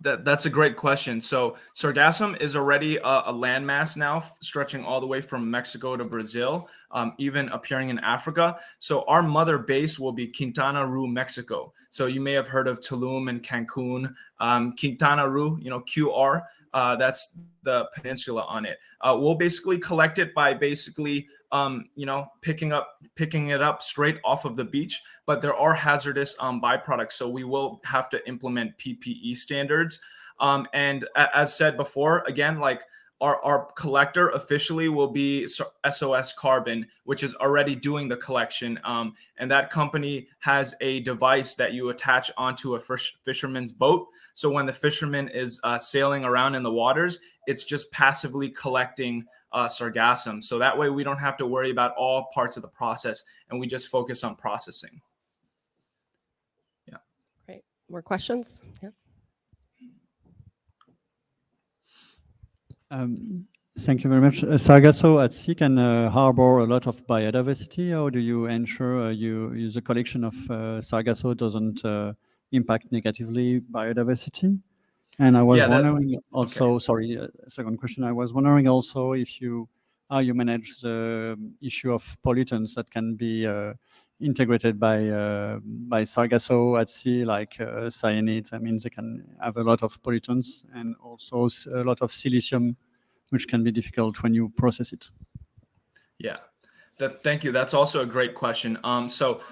That's a great question. So sargassum is already a landmass now, stretching all the way from Mexico to Brazil, even appearing in Africa. So our mother base will be Quintana Roo, Mexico. So you may have heard of Tulum and Cancun. Quintana Roo, QR, that's the peninsula on it. We'll basically collect it by basically picking it up straight off of the beach, but there are hazardous byproducts. So we will have to implement PPE standards. And as said before, again, like our collector officially will be SOS Carbon, which is already doing the collection. And that company has a device that you attach onto a fisherman's boat. So when the fisherman is sailing around in the waters, it's just passively collecting sargassum. So that way we don't have to worry about all parts of the process, and we just focus on processing. Yeah. Great. More questions? Yeah. Thank you very much. Sargasso at sea can harbor a lot of biodiversity. How do you ensure the collection of sargasso doesn't impact negatively biodiversity? And I was wondering also, sorry, second question. I was wondering also if how you manage the issue of pollutants that can be integrated by sargasso at sea, like cyanides. I mean, they can have a lot of pollutants and also a lot of silicium, which can be difficult when you process it. Yeah, thank you. That's also a great question. So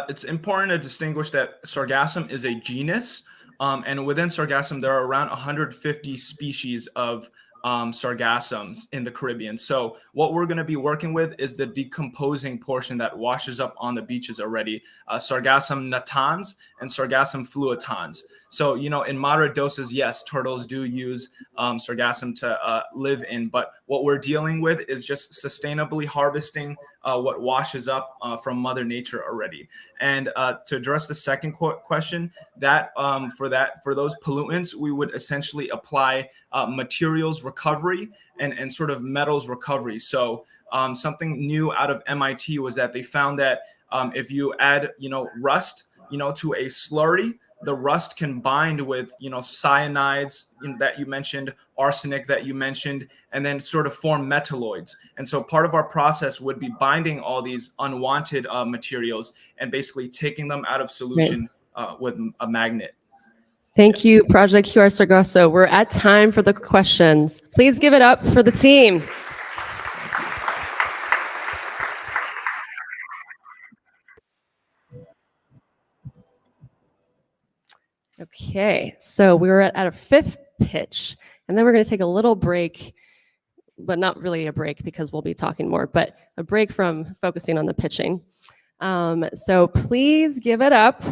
it's important to distinguish that sargassum is a genus. And within sargassum, there are around 150 species of sargassums in the Caribbean. So what we're going to be working with is the decomposing portion that washes up on the beaches already, sargassum natans and sargassum fluitans. So, in moderate doses, yes, turtles do use sargassum to live in, but what we're dealing with is just sustainably harvesting what washes up from Mother Nature already. And to address the second question, that for those pollutants, we would essentially apply materials recovery and sort of metals recovery. So something new out of MIT was that they found that if you add rust to a slurry, the rust can bind with cyanides that you mentioned, arsenic that you mentioned, and then sort of form metalloids. And so part of our process would be binding all these unwanted materials and basically taking them out of solution with a magnet. Thank you, Project QR Sargasso. We're at time for the questions. Please give it up for the team. Okay, so we're at our fifth pitch, and then we're going to take a little break, but not really a break because we'll be talking more, but a break from focusing on the pitching. So please give it up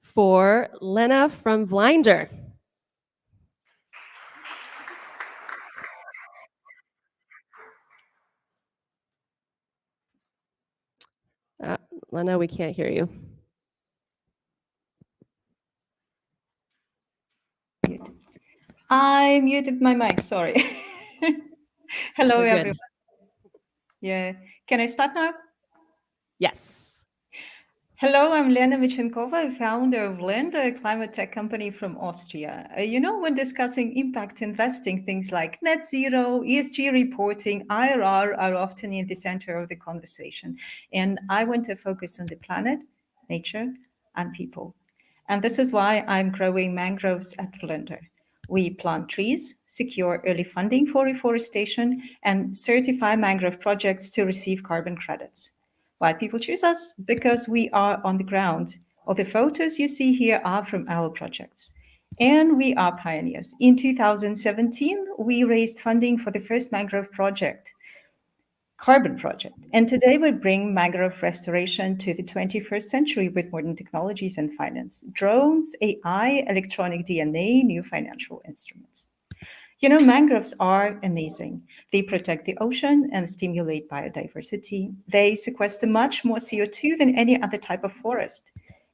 for Lena from Blinder. Lena, we can't hear you. I muted my mic, sorry. Hello, everyone. Yeah, can I start now? Yes. Hello, I'm Lena Michenkova, founder of Grande, a climate tech company from Austria. When discussing impact investing, things like net zero, ESG reporting, IRR are often in the center of the conversation. And I want to focus on the planet, nature, and people. And this is why I'm growing mangroves at Grande. We plant trees, secure early funding for reforestation, and certify mangrove projects to receive carbon credits. Why people choose us? Because we are on the ground. All the photos you see here are from our projects. And we are pioneers. In 2017, we raised funding for the first mangrove project, carbon project. And today we bring mangrove restoration to the 21st century with modern technologies and finance, drones, AI, electronic DNA, new financial instruments. Mangroves are amazing. They protect the ocean and stimulate biodiversity. They sequester much more CO2 than any other type of forest.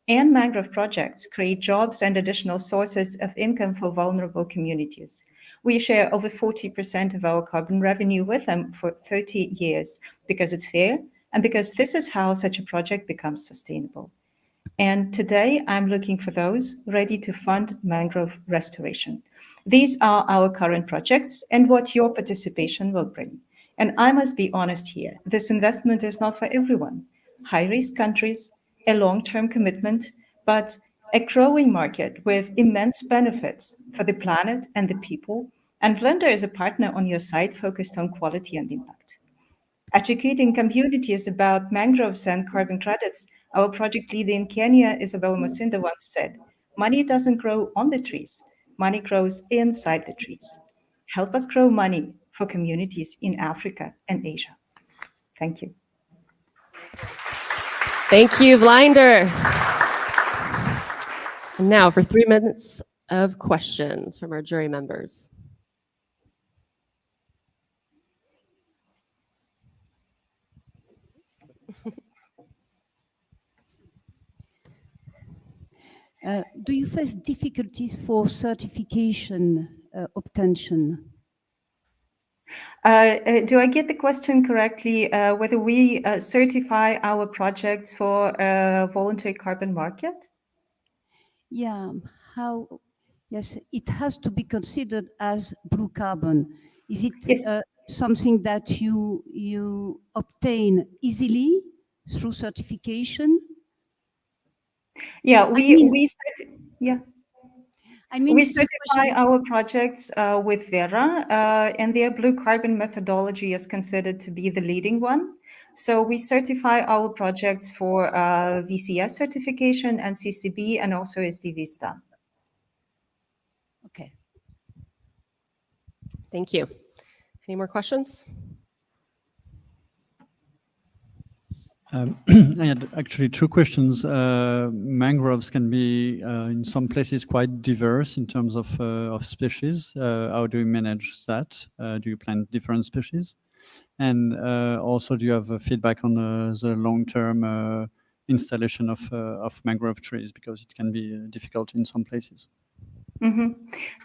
And mangrove projects create jobs and additional sources of income for vulnerable communities. We share over 40% of our carbon revenue with them for 30 years because it's fair and because this is how such a project becomes sustainable. And today I'm looking for those ready to fund mangrove restoration. These are our current projects and what your participation will bring. And I must be honest here, this investment is not for everyone. High-risk countries, a long-term commitment, but a growing market with immense benefits for the planet and the people. And Grande is a partner on your side focused on quality and impact. Educating communities about mangroves and carbon credits, our project leader in Kenya, Isabel Masinda, once said, money doesn't grow on the trees, money grows inside the trees. Help us grow money for communities in Africa and Asia. Thank you. Thank you, Blinder. And now for 3 minutes of questions from our jury members. Do you face difficulties for certification obtention? Do I get the question correctly, whether we certify our projects for a voluntary carbon market? Yeah, how? Yes, it has to be considered as blue carbon. Is it something that you obtain easily through certification? Yeah, we certify question. our projects with Vera, and their blue carbon methodology is considered to be the leading one. So we certify our projects for VCS certification and CCB and also SD-Vista. Okay. Thank you. Any more questions? I had actually 2 questions. Mangroves can be in some places quite diverse in terms of species. How do you manage that? Do you plant different species? And also, do you have feedback on the long-term installation of mangrove trees? Because it can be difficult in some places.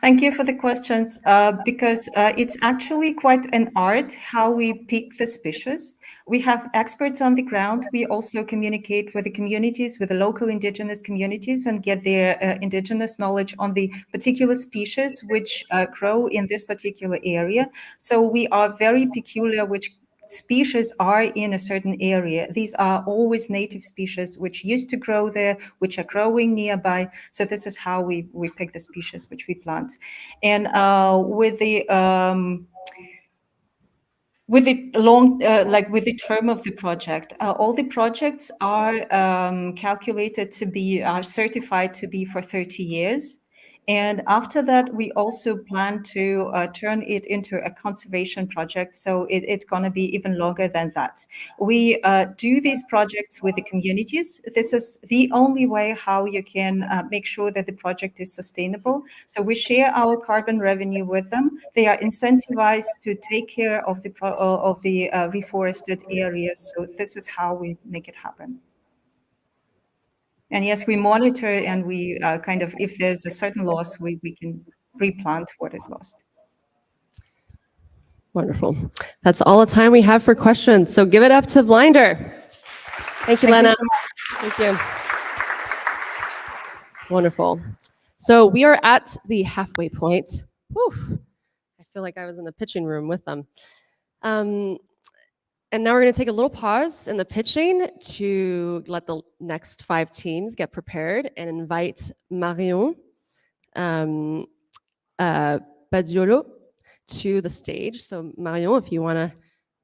Thank you for the questions, because it's actually quite an art how we pick the species. We have experts on the ground. We also communicate with the communities, with the local indigenous communities, and get their indigenous knowledge on the particular species which grow in this particular area. So we are very peculiar which species are in a certain area. These are always native species which used to grow there, which are growing nearby. So this is how we pick the species which we plant. And with the term of the project, all the projects are calculated to be, are certified to be for 30 years. And after that, we also plan to turn it into a conservation project. So it's going to be even longer than that. We do these projects with the communities. This is the only way how you can make sure that the project is sustainable. So we share our carbon revenue with them. They are incentivized to take care of the reforested areas. So this is how we make it happen. And yes, we monitor and we kind of, if there's a certain loss, we can replant what is lost. Wonderful. That's all the time we have for questions. So give it up to Blinder. Thank you, Thank you Lena. so much. Thank you. Wonderful. So we are at the halfway point. Whew. I feel like I was in the pitching room with them. And now we're going to take a little pause in the pitching to let the next 5 teams get prepared and invite Marion Badiolo to the stage. So Marion, if you want to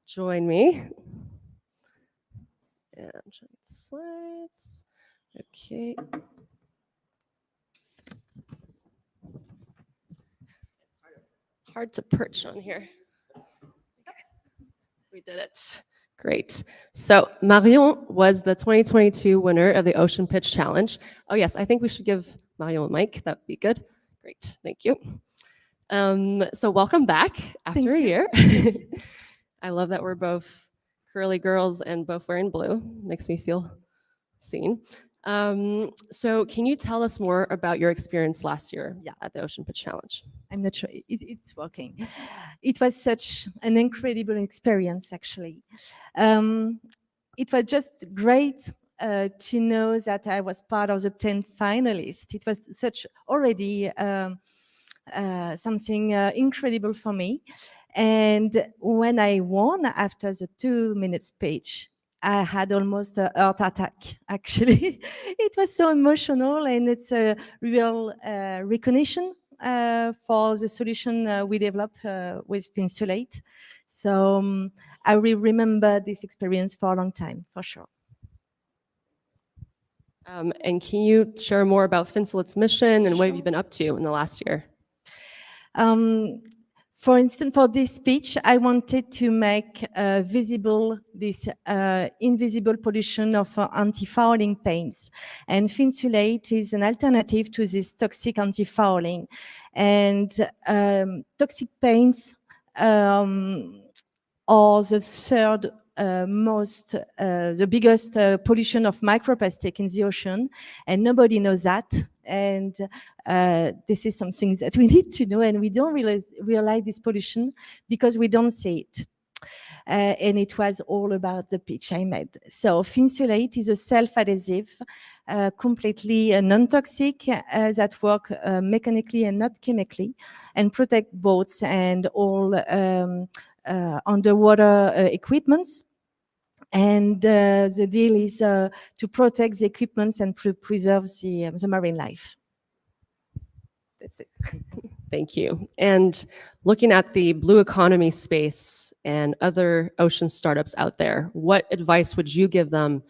join me. Yeah, I'm trying the slides. Okay. It's hard to perch on here. We did it. Great. So Marion was the 2022 winner of the Ocean Pitch Challenge. Oh yes, I think we should give Marion a mic. That would be good. Great, thank you. So welcome back after a year. I love that we're both curly girls and both wearing blue. Makes me feel seen. So can you tell us more about your experience last year at the Ocean Pitch Challenge? I'm not sure it's working. It was such an incredible experience, actually. It was just great to know that I was part of the 10 finalists. It was such already something incredible for me. And when I won after the 2-minute speech, I had almost a heart attack, actually. It was so emotional, and it's a real recognition for the solution we developed with Finsulate. So I will remember this experience for a long time, for sure. And can you share more about Finsulate's mission and what have you been up to in the last year? For instance, for this speech, I wanted to make visible this invisible pollution of anti-fouling paints. And Finsulate is an alternative to this toxic anti-fouling. And toxic paints are the third the biggest pollution of microplastic in the ocean, and nobody knows that. And this is something that we need to know, and we don't realize this pollution because we don't see it. And it was all about the pitch I made. So Finsulate is a self-adhesive, completely non-toxic, that work mechanically and not chemically, and protect boats and all underwater equipments. And the deal is to protect the equipments and preserve the marine life. That's it. Thank you. And looking at the blue economy space and other ocean startups out there, what advice would you give them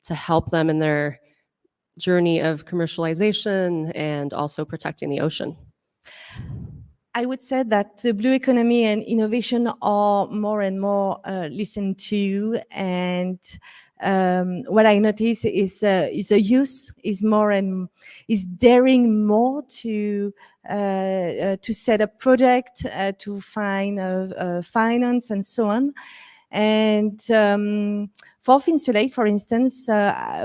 to help them in their journey of commercialization and also protecting the ocean? I would say that the blue economy and innovation are more and more listened to, and what I notice is the youth is daring more to set up project, to find finance and so on. And for Finsulate, for instance,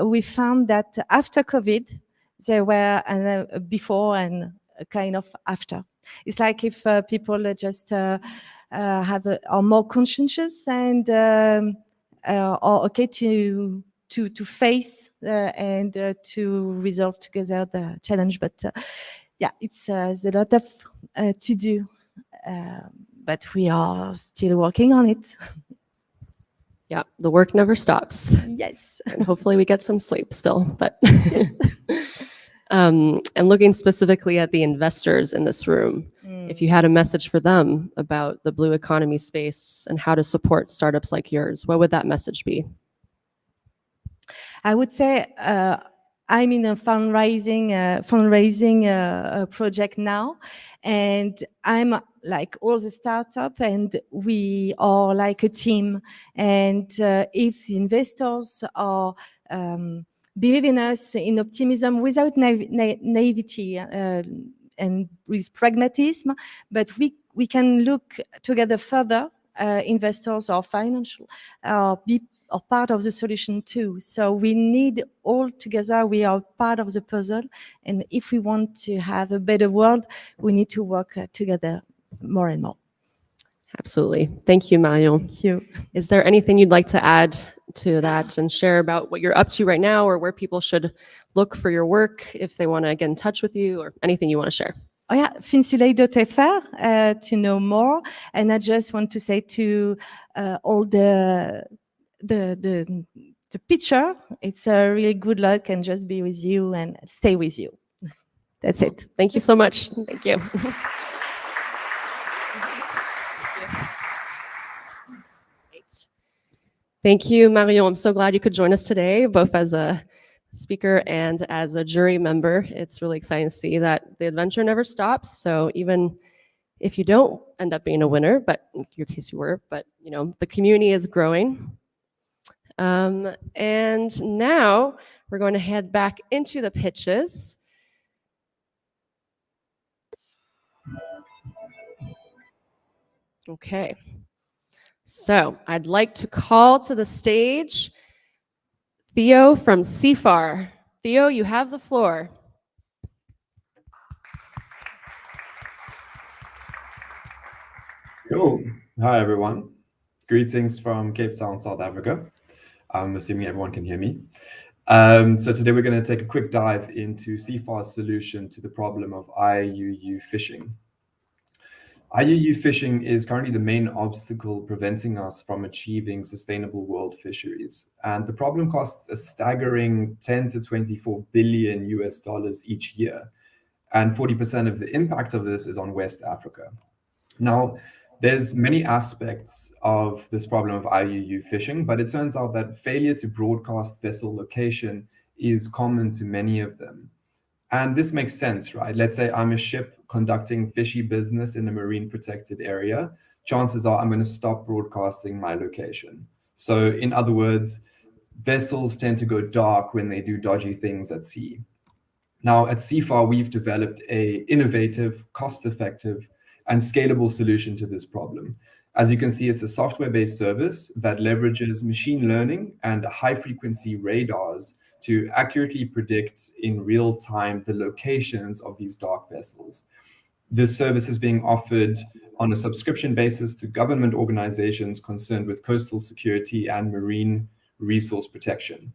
we found that after COVID, there were a before and a kind of after. It's like if people just are more conscientious and are okay to face and to resolve together the challenge. But yeah, it's a lot of to do, but we are still working on it. Yeah, the work never stops. Yes. And hopefully we get some sleep still, but yes. And looking specifically at the investors in this room, if you had a message for them about the blue economy space and how to support startups like yours, what would that message be? I would say I'm in a fundraising project now, and I'm like all the startup, and we are like a team. And if the investors are believe in us, in optimism, without naivety and with pragmatism, but we can look together further. Investors are financial, are part of the solution too. So we need all together, we are part of the puzzle. And if we want to have a better world, we need to work together more and more. Absolutely. Thank you, Marion. Thank you. Is there anything you'd like to add to that and share about what you're up to right now or where people should look for your work if they want to get in touch with you or anything you want to share? Oh yeah, finsulay.fr to know more. And I just want to say to all the picture, it's a really good luck and just be with you and stay with you. That's it. Thank you so much. Thank you. Thank you, Marion. I'm so glad you could join us today, both as a speaker and as a jury member. It's really exciting to see that the adventure never stops. So even if you don't end up being a winner, but in your case you were, but you know, the community is growing. And now we're going to head back into the pitches. Okay. So I'd like to call to the stage Theo from CFAR. Theo, you have the floor. Cool. Hi, everyone. Greetings from Cape Town, South Africa. I'm assuming everyone can hear me. So today we're going to take a quick dive into CFAR's solution to the problem of IUU fishing. IUU fishing is currently the main obstacle preventing us from achieving sustainable world fisheries. And the problem costs a staggering 10 to 24 billion US dollars each year. And 40% of the impact of this is on West Africa. Now, there's many aspects of this problem of IUU fishing, but it turns out that failure to broadcast vessel location is common to many of them. And this makes sense, right? Let's say I'm a ship conducting fishy business in a marine protected area. Chances are I'm going to stop broadcasting my location. So in other words, vessels tend to go dark when they do dodgy things at sea. Now at CFAR, we've developed an innovative, cost-effective, and scalable solution to this problem. As you can see, it's a software-based service that leverages machine learning and high-frequency radars to accurately predict in real time the locations of these dark vessels. This service is being offered on a subscription basis to government organizations concerned with coastal security and marine resource protection.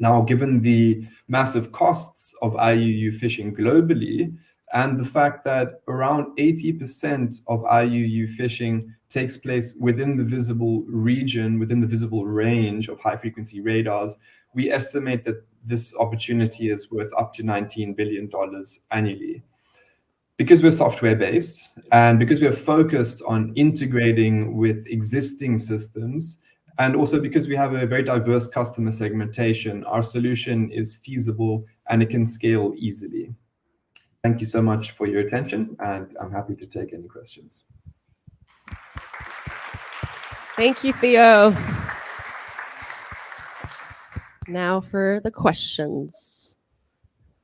Now, given the massive costs of IUU fishing globally, and the fact that around 80% of IUU fishing takes place within the visible region, within the visible range of high-frequency radars, we estimate that this opportunity is worth up to $19 billion annually. Because we're software-based and because we're focused on integrating with existing systems, and also because we have a very diverse customer segmentation, our solution is feasible and it can scale easily. Thank you so much for your attention, and I'm happy to take any questions. Thank you, Theo. Now for the questions.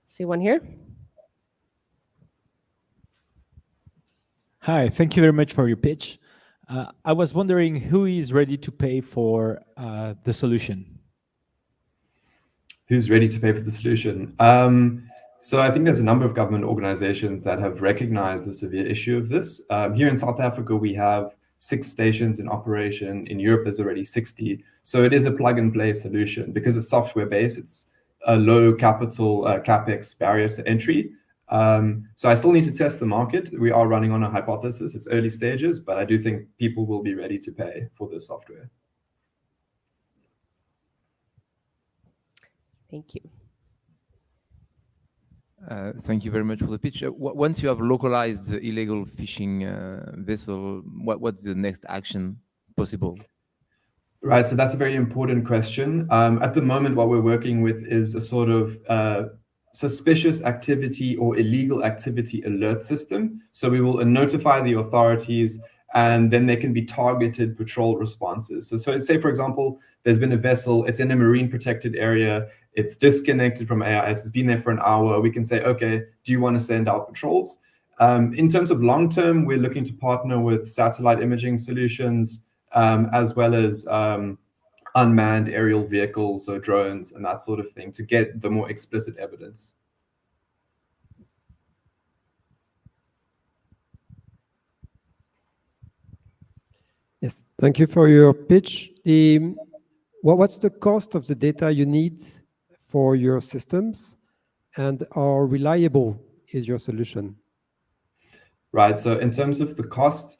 See one here. Hi, thank you very much for your pitch. I was wondering who is ready to pay for the solution? Who's ready to pay for the solution? So I think there's a number of government organizations that have recognized the severe issue of this. Here in South Africa, we have 6 stations in operation. In Europe, there's already 60. So it is a plug and play solution. Because it's software based, it's a low capital capex barrier to entry. So I still need to test the market. We are running on a hypothesis. It's early stages, but I do think people will be ready to pay for this software. Thank you. Thank you very much for the pitch. Once you have localized the illegal fishing vessel, what's the next action possible? Right, so that's a very important question. At the moment, what we're working with is a sort of suspicious activity or illegal activity alert system. So we will notify the authorities, and then there can be targeted patrol responses. So say, for example, there's been a vessel, it's in a marine protected area, it's disconnected from AIS, it's been there for an hour. We can say, okay, do you want to send out patrols? In terms of long term, we're looking to partner with satellite imaging solutions, as well as unmanned aerial vehicles, so drones and that sort of thing, to get the more explicit evidence. Yes, thank you for your pitch. what's the cost of the data you need for your systems, and how reliable is your solution? Right, so in terms of the cost,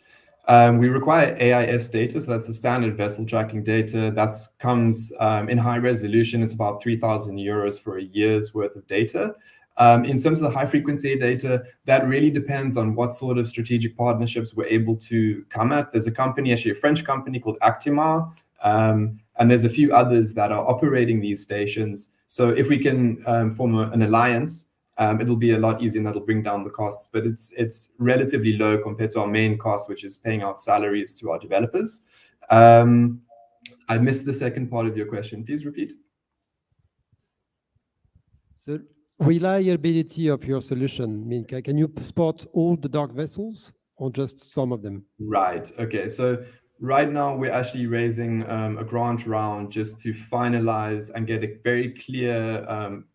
we require AIS data, so that's the standard vessel tracking data. That comes in high resolution. It's about 3,000 euros for a year's worth of data. In terms of the high frequency data, that really depends on what sort of strategic partnerships we're able to come at. There's a company, actually a French company called Actimar, and there's a few others that are operating these stations. So if we can form an alliance, it'll be a lot easier and that'll bring down the costs, but it's relatively low compared to our main cost, which is paying out salaries to our developers. I missed the second part of your question. Please repeat. So reliability of your solution, I mean, can you spot all the dark vessels or just some of them? Right, okay. So right now we're actually raising a grant round just to finalize and get a very clear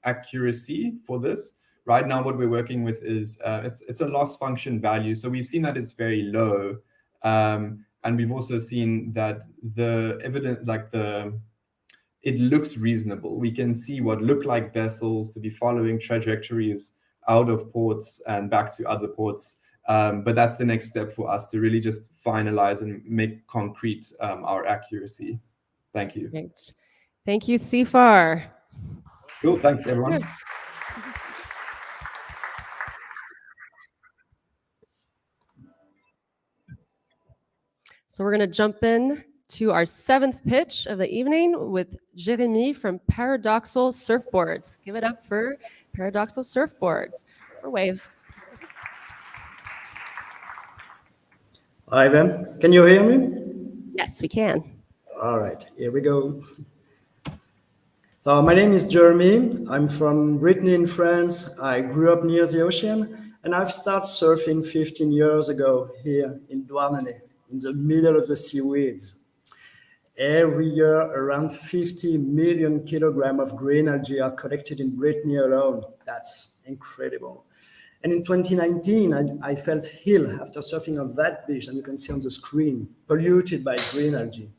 accuracy for this. Right now, what we're working with is it's a loss function value. So we've seen that it's very low. And we've also seen that the evidence, it looks reasonable. We can see what look like vessels to be following trajectories out of ports and back to other ports. But that's the next step for us to really just finalize and make concrete our accuracy. Thank you. Great. Thank you, CFAR. Cool, thanks everyone. So we're going to jump in to our 7th pitch of the evening with Jérémy from Paradoxal Surfboards. Give it up for Paradoxal Surfboards. Or wave. Hi, Ben. Can you hear me? Yes, we can. All right, here we go. So my name is Jeremy. I'm from Brittany in France. I grew up near the ocean, and I've started surfing 15 years ago here in Douarnenez, in the middle of the seaweeds. Every year, around 50 million kilograms of green algae are collected in Brittany alone. That's incredible. And in 2019, I felt ill after surfing on that beach, and you can see on the screen, polluted by green algae.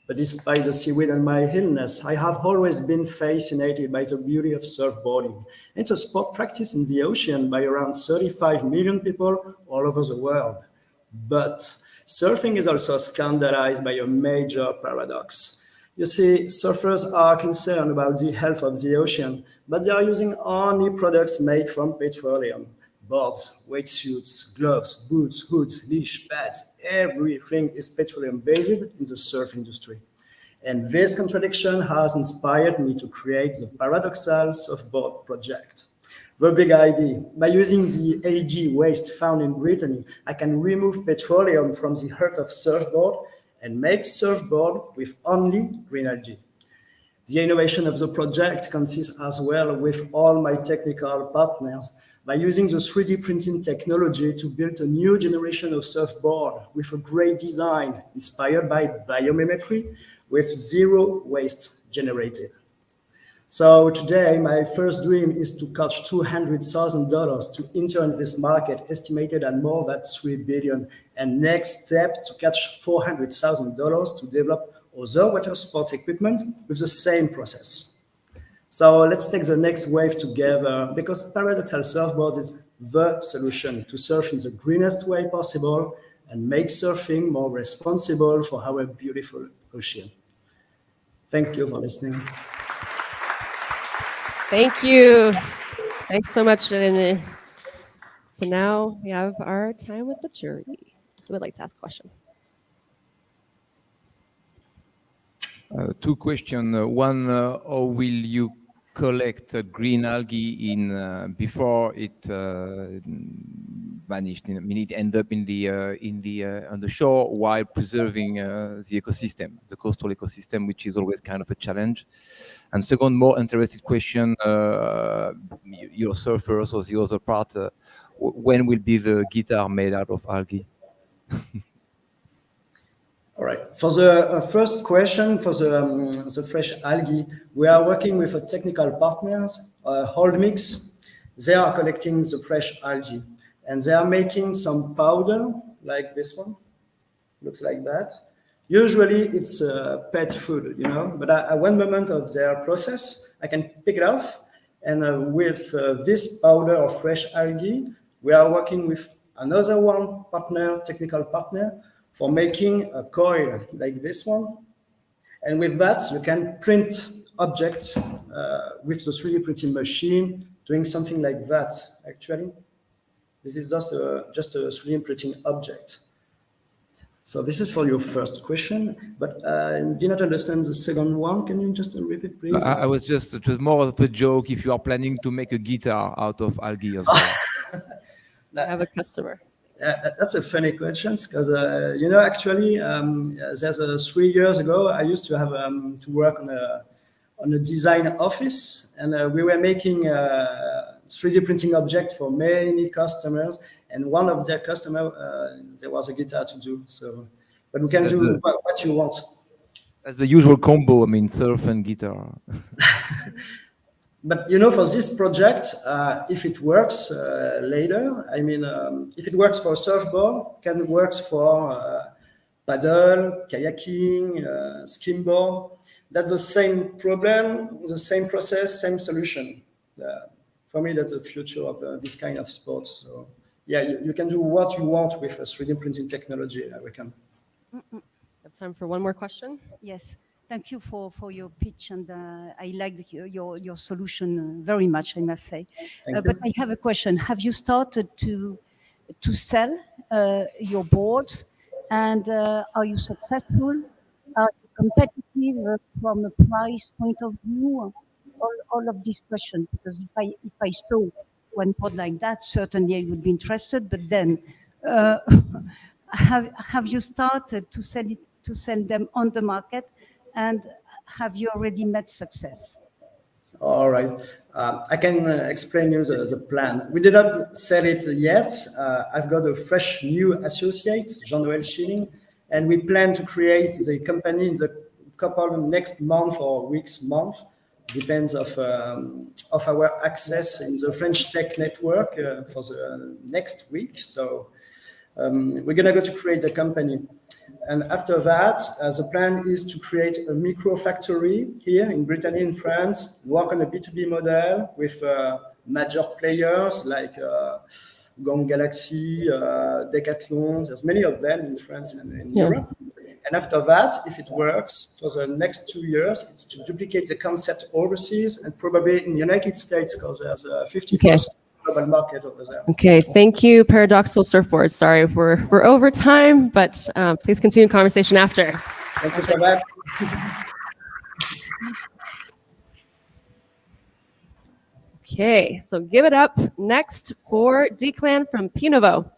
But despite the seaweed and my illness, I have always been fascinated by the beauty of surfboarding. It's a sport practiced in the ocean by around 35 million people all over the world. But surfing is also scandalized by a major paradox. You see, surfers are concerned about the health of the ocean, but they are using only products made from petroleum. Boards, wetsuits, gloves, boots, hoods, leash, pads, everything is petroleum-based in the surf industry. And this contradiction has inspired me to create the Paradoxal Surfboard project. The big idea, by using the algae waste found in Brittany, I can remove petroleum from the heart of surfboard and make surfboard with only green algae. The innovation of the project consists as well with all my technical partners by using the 3D printing technology to build a new generation of surfboard with a great design inspired by biomimicry with zero waste generated. So today, my first dream is to catch $200,000 to enter in this market estimated at more than $3 billion. And next step, to catch $400,000 to develop other water sports equipment with the same process. So let's take the next wave together, because Paradoxal Surfboard is the solution to surf in the greenest way possible and make surfing more responsible for our beautiful ocean. Thank you for listening. Thank you. Thanks so much, Jérémy. So now we have our time with the jury. Who would like to ask a question? Two questions. One, how will you collect green algae in before it vanished? I mean, it ends up on the shore while preserving the ecosystem, the coastal ecosystem, which is always kind of a challenge. And second, more interested question: your surfers or the other part, when will be the guitar made out of algae? All right. For the first question, for the fresh algae, we are working with a technical partners, Holdmix. They are collecting the fresh algae, and they are making some powder like this one. Looks like that. Usually it's pet food, you know, but at one moment of their process, I can pick it off. And with this powder of fresh algae, we are working with another one partner, technical partner, for making a coil like this one. And with that, you can print objects with the 3D printing machine, doing something like that, actually. This is just a 3D printing object. So this is for your first question, but I did not understand the second one. Can you just repeat, please? I was just, it was more of a joke if you are planning to make a guitar out of algae as well. I have a customer. That's a funny question because, you know, actually, there's 3 years ago, I used to have to work on a design office, and we were making 3D printing object for many customers, and one of their customers, there was a guitar to do. So, but we can do what you want. That's the usual combo, I mean, surf and guitar. But you know, for this project, if it works later, I mean, if it works for surfboard, can works for paddle, kayaking, skimboard. That's the same problem, the same process, same solution. For me, that's the future of this kind of sports. So, yeah, you can do what you want with 3D printing technology, I reckon. Got time for one more question? Yes. Thank you for your pitch, and I like your solution very much, I must say. But I have a question. Have you started to sell your boards, and are you successful? Are you competitive from a price point of view? All of these questions, because if I saw one board like that, certainly I would be interested. But then, have you started to sell them on the market? And have you already met success? All right. I can explain you the plan. We did not sell it yet. I've got a fresh new associate, Jean-Noël Schilling, and we plan to create the company in the couple next month or weeks, month. Depends of our access in the French tech network for the next week. So we're gonna go to create the company. And after that, the plan is to create a micro factory here in Brittany, in France, work on a B2B model with major players like Gong Galaxy, Decathlon. There's many of them in France and in Europe. And after that, if it works for the next 2 years, it's to duplicate the concept overseas and probably in the United States, because there's a 50% global market over there. Okay, thank you, Paradoxal Surfboards. Sorry, we're over time, but please continue conversation after. Thank you for that. Okay, so give it up next for Declan from Pinovo.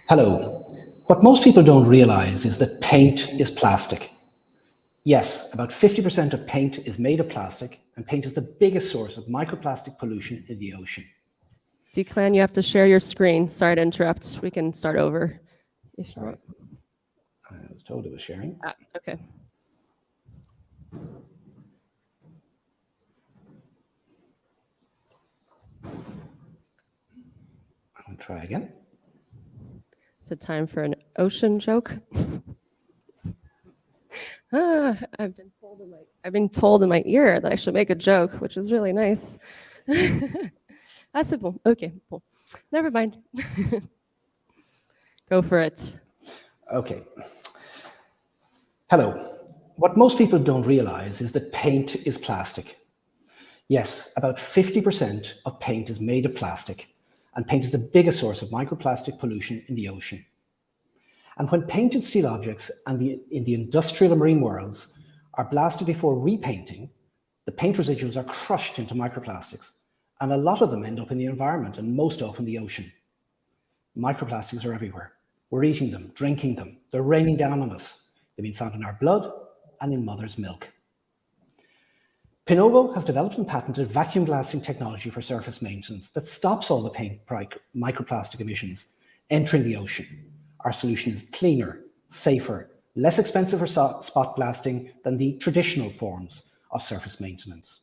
Hello. What most people don't realize is that paint is plastic. Yes, about 50% of paint is made of plastic, and paint is the biggest source of microplastic pollution in the ocean. Declan, you have to share your screen. Sorry to interrupt. We can start over if you want. I was told it was sharing. Okay. I'll try again. Is it time for an ocean joke? I've been told in my ear that I should make a joke, which is really nice. That's simple. Okay, cool. Never mind. Go for it. Okay. Hello. What most people don't realize is that paint is plastic. Yes, about 50% of paint is made of plastic, and paint is the biggest source of microplastic pollution in the ocean. And when painted steel objects in the industrial and marine worlds are blasted before repainting, the paint residuals are crushed into microplastics, and a lot of them end up in the environment, and most often the ocean. Microplastics are everywhere. We're eating them, drinking them. They're raining down on us. They've been found in our blood and in mother's milk. Pinovo has developed and patented vacuum blasting technology for surface maintenance that stops all the paint microplastic emissions entering the ocean. Our solution is cleaner, safer, less expensive for spot blasting than the traditional forms of surface maintenance.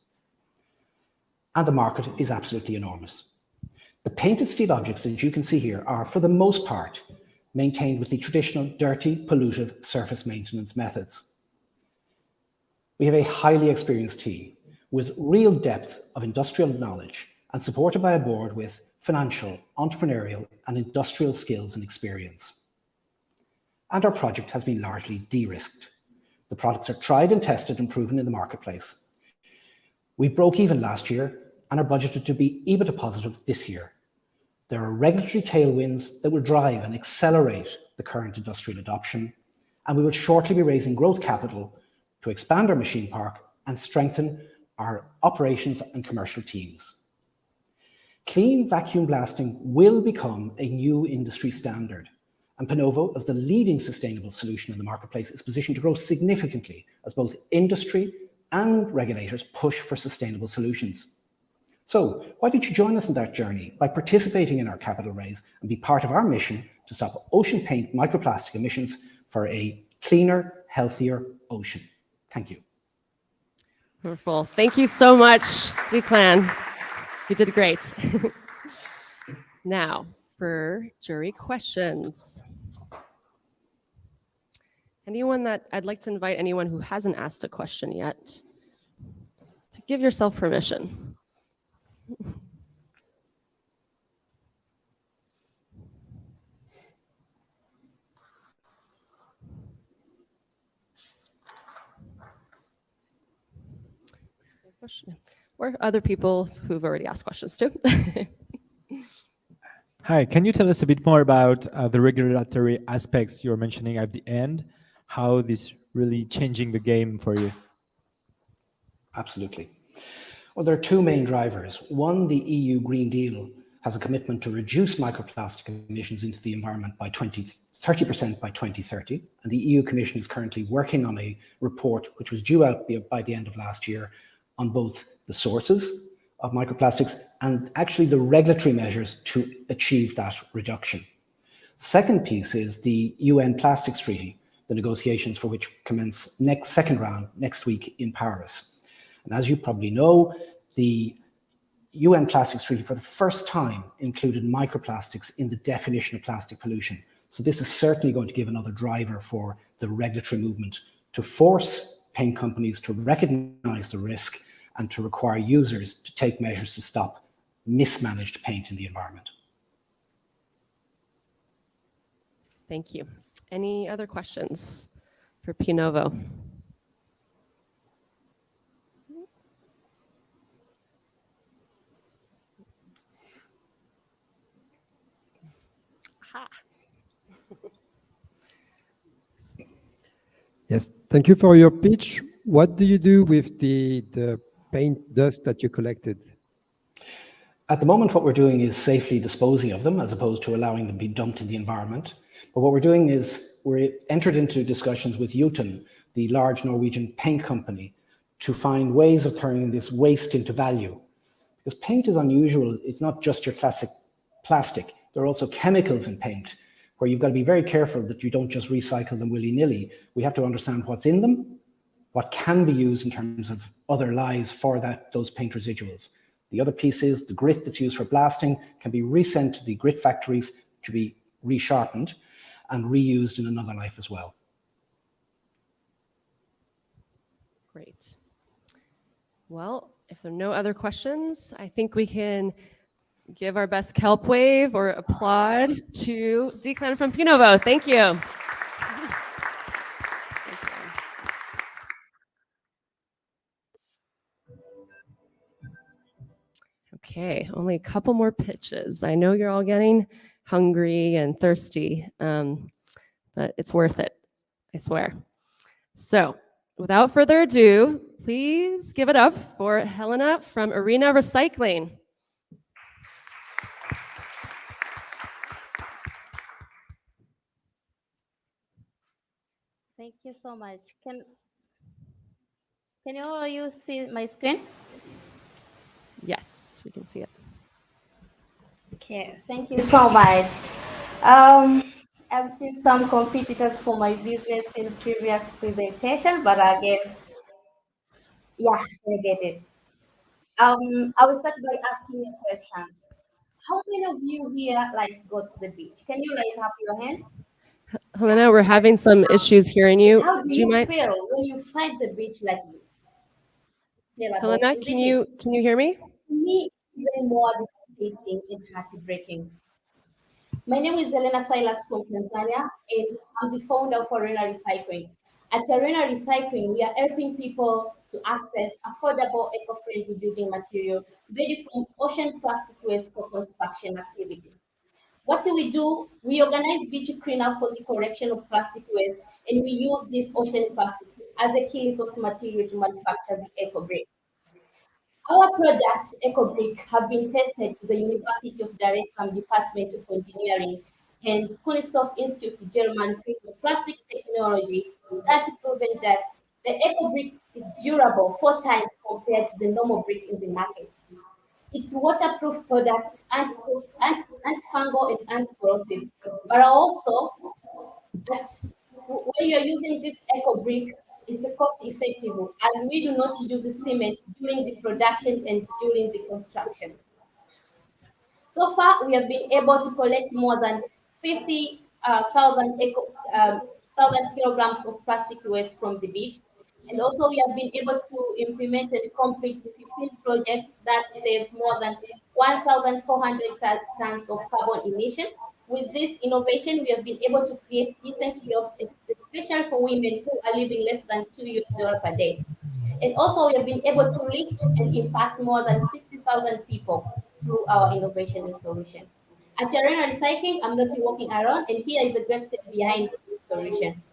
And the market is absolutely enormous. The painted steel objects that you can see here are, for the most part, maintained with the traditional dirty, pollutive surface maintenance methods. We have a highly experienced team with real depth of industrial knowledge and supported by a board with financial, entrepreneurial, and industrial skills and experience. And our project has been largely de-risked. The products are tried and tested and proven in the marketplace. We broke even last year and are budgeted to be EBITDA positive this year. There are regulatory tailwinds that will drive and accelerate the current industrial adoption, and we will shortly be raising growth capital to expand our machine park and strengthen our operations and commercial teams. Clean vacuum blasting will become a new industry standard, and Pinovo, as the leading sustainable solution in the marketplace, is positioned to grow significantly as both industry and regulators push for sustainable solutions. So why don't you join us in that journey by participating in our capital raise and be part of our mission to stop ocean paint microplastic emissions for a cleaner, healthier ocean. Thank you. Wonderful. Thank you so much, Declan. You did great. Now, for jury questions. I'd like to invite anyone who hasn't asked a question yet to give yourself permission. Or other people who've already asked questions too. Hi, can you tell us a bit more about the regulatory aspects you were mentioning at the end? How this really changing the game for you? Absolutely. Well, there are two main drivers. One, the EU Green Deal has a commitment to reduce microplastic emissions into the environment by 30% by 2030. And the EU Commission is currently working on a report which was due out by the end of last year on both the sources of microplastics and actually the regulatory measures to achieve that reduction. Second piece is the UN Plastics Treaty, the negotiations for which commence second round next week in Paris. And as you probably know, the UN Plastics Treaty for the first time included microplastics in the definition of plastic pollution. So this is certainly going to give another driver for the regulatory movement to force paint companies to recognize the risk and to require users to take measures to stop mismanaged paint in the environment. Thank you. Any other questions for Pinovo? Yes, thank you for your pitch. What do you do with the paint dust that you collected? At the moment, what we're doing is safely disposing of them as opposed to allowing them to be dumped in the environment. But what we're doing is we're entered into discussions with Jotun, the large Norwegian paint company, to find ways of turning this waste into value. Because paint is unusual. It's not just your classic plastic. There are also chemicals in paint where you've got to be very careful that you don't just recycle them willy-nilly. We have to understand what's in them, what can be used in terms of other lives for those paint residuals. The other piece is the grit that's used for blasting can be resent to the grit factories to be resharpened and reused in another life as well. Great. Well, if there are no other questions, I think we can give our best kelp wave or applaud to Declan from Pinovo. Thank you. Okay, only a couple more pitches. I know you're all getting hungry and thirsty, but it's worth it, I swear. So without further ado, please give it up for Helena from Arena Recycling. Thank you so much. Can all of you see my screen? Yes, we can see it. Okay, thank you so much. I've seen some competitors for my business in previous presentation, but I guess, yeah, I get it. I will start by asking you a question. how many of you here like go to the beach? Can you raise up your hands? Helena, we're having some issues hearing you. How do Do you you mind? feel when you find the beach like this? Feel about, Helena, isn't can it? you hear me? To me, it's even more devastating and heartbreaking. My name is Elena Silas from Tanzania, and I'm the founder of Arena Recycling. At Arena Recycling, we are helping people to access affordable, eco-friendly building material made from ocean plastic waste for construction activity. What do? We organize beach cleanup for the collection of plastic waste, and we use this ocean plastic as a key resource material to manufacture the eco brick. Our products, EcoBrick, have been tested to the University of Dar es Salaam Department of Engineering and Kunststoff Institute German Field of Plastic Technology that proven that the EcoBrick is durable 4 times compared to the normal brick in the market. Its waterproof products, antifungal and anti-corrosive, but also that when you're using this eco brick, it's cost effective as we do not use the cement during the production and during the construction. So far, we have been able to collect more than 50,000 thousand kilograms of plastic waste from the beach. And also, we have been able to implement and complete 15 projects that save more than 1,400 tons of carbon emission. With this innovation, we have been able to create decent jobs, especially for women who are living less than $2 per day. And also, we have been able to reach and impact more than 60,000 people through our innovation and solution. At Arena Recycling, I'm not walking around, and here is the great tech behind this solution.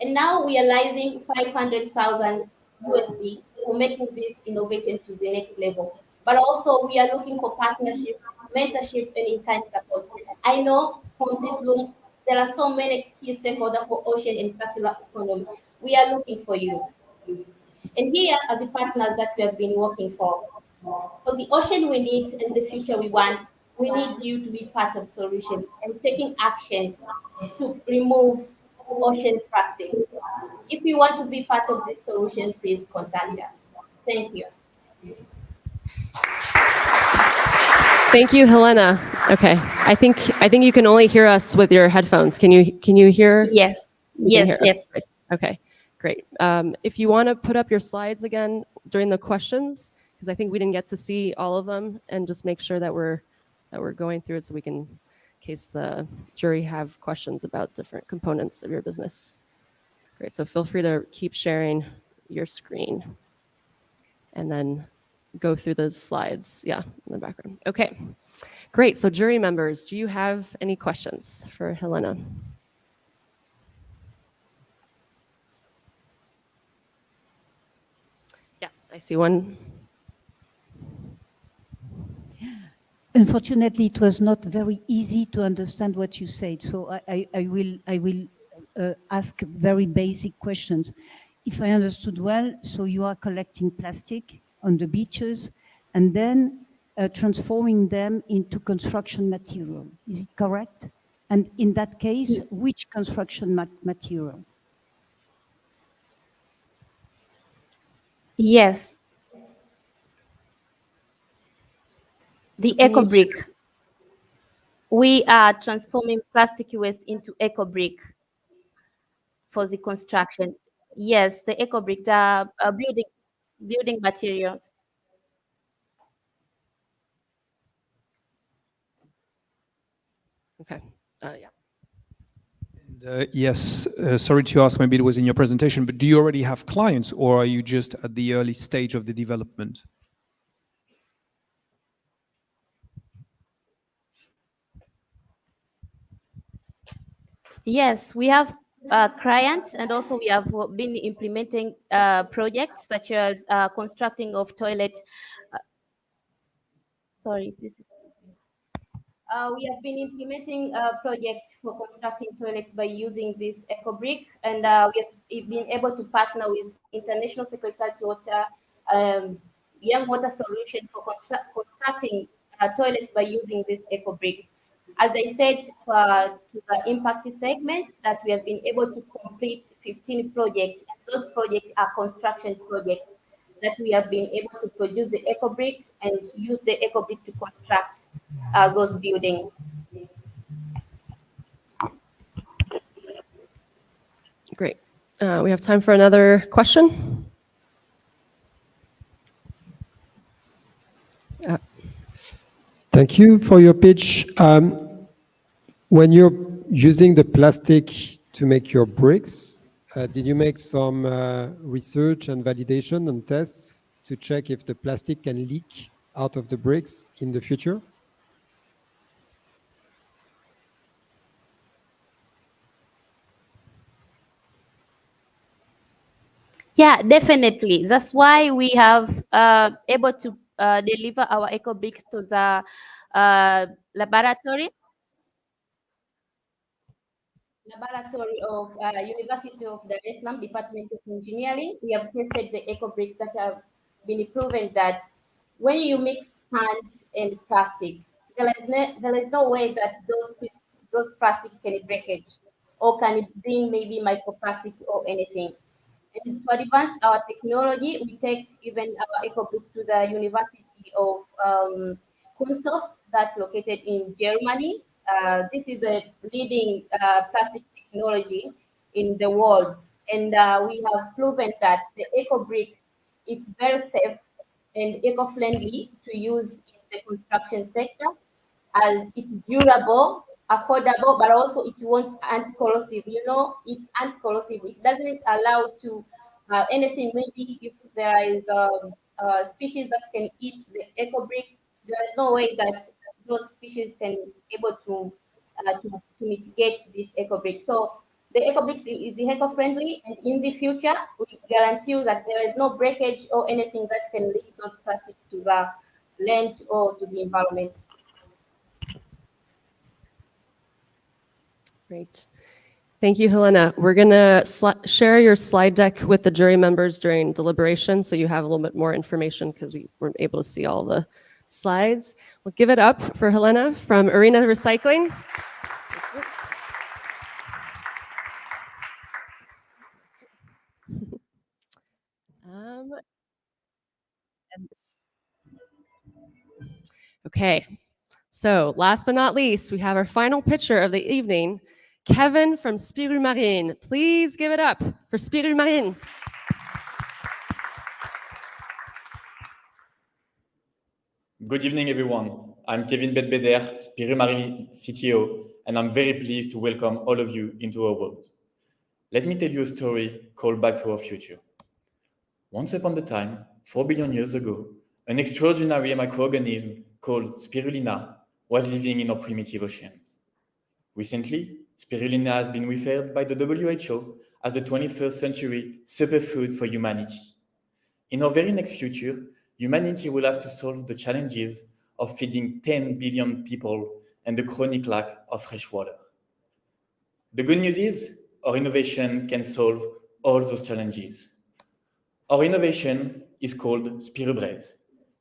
And now we are raising 500,000 USD for making this innovation to the next level. But also, we are looking for partnership, mentorship, and in-kind support. I know from this room, there are so many key stakeholders for ocean and circular economy. We are looking for you. And here are the partners that we have been working for. For the ocean we need and the future we want, we need you to be part of solutions and taking action to remove ocean plastic. If you want to be part of this solution, please contact us. Thank you. Thank you, Helena. Okay, I think you can only hear us with your headphones. Can you hear? Yes. You can Yes. hear Yes. us. Okay, great. If you want to put up your slides again during the questions, because I think we didn't get to see all of them, and just make sure that we're going through it so we can, in case the jury have questions about different components of your business. Great. So feel free to keep sharing your screen, and then go through the slides. Yeah, in the background. Okay, great. So jury members, do you have any questions for Helena? Yes, I see one. Unfortunately, it was not very easy to understand what you said, so I will ask very basic questions. If I understood well, so you are collecting plastic on the beaches and then transforming them into construction material. Is it correct? And in that case, which construction material? Yes. The eco brick. We are transforming plastic waste into eco brick for the construction. Yes, the eco brick, the building materials. Okay. Yeah. Yes, sorry to ask, maybe it was in your presentation, but do you already have clients or are you just at the early stage of the development? Yes, we have clients, and also we have been implementing projects such as constructing of toilet. Sorry, this is. We have been implementing a project for constructing toilets by using this eco brick, and we have been able to partner with International Secretariat Water, Young Water Solution for constructing toilets by using this eco brick. As I said, to the impact segment, that we have been able to complete 15 projects. Those projects are construction projects that we have been able to produce the eco brick and use the eco brick to construct those buildings. Great. We have time for another question. Thank you for your pitch. When you're using the plastic to make your bricks, did you make some research and validation and tests to check if the plastic can leak out of the bricks in the future? Yeah, definitely. That's why we have able to deliver our eco bricks to the laboratory of University of Dar es Salaam, Department of Engineering. We have tested the eco bricks that have been proven that when you mix sand and plastic, there is no way that those plastic can breakage or can bring maybe microplastic or anything. And to advance our technology, we take even our eco bricks to the University of Kunststoff that's located in Germany. This is a leading plastic technology in the world, and we have proven that the eco brick is very safe and eco-friendly to use in the construction sector, as it's durable, affordable, but also it won't anti-corrosive. You know, it's anti-corrosive. It doesn't allow to anything. Maybe if there is a species that can eat the eco brick, there is no way that those species can be able to mitigate this eco brick. So the eco bricks is eco-friendly, and in the future, we guarantee you that there is no breakage or anything that can leak those plastics to the land or to the environment. Great. Thank you, Helena. We're going to share your slide deck with the jury members during deliberation, so you have a little bit more information because we weren't able to see all the slides. We'll give it up for Helena from Arena Recycling. Okay, so last but not least, we have our final pitcher of the evening, Kevin from Spirumarine. Please give it up for Spirumarine. Good evening, everyone. I'm Kevin Bedbeder, Spirumarine CTO, and I'm very pleased to welcome all of you into our world. Let me tell you a story called Back to Our Future. Once upon a time, 4 billion years ago, an extraordinary microorganism called spirulina was living in our primitive oceans. Recently, spirulina has been referred by the WHO as the 21st century superfood for humanity. In our very next future, humanity will have to solve the challenges of feeding 10 billion people and the chronic lack of fresh water. The good news is our innovation can solve all those challenges. Our innovation is called Spirubrez.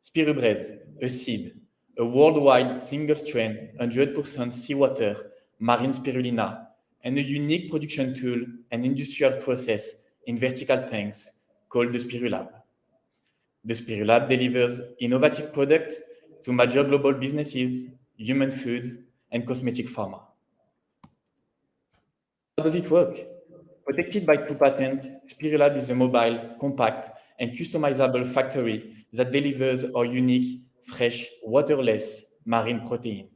Spirubrez, a seed, a worldwide single-strain, 100% seawater marine spirulina, and a unique production tool and industrial process in vertical tanks called the Spirulab. The Spirulab delivers innovative products to major global businesses, human food, and cosmetic pharma. How does it work? Protected by 2 patents, Spirulab is a mobile, compact, and customizable factory that delivers our unique, fresh, waterless marine protein.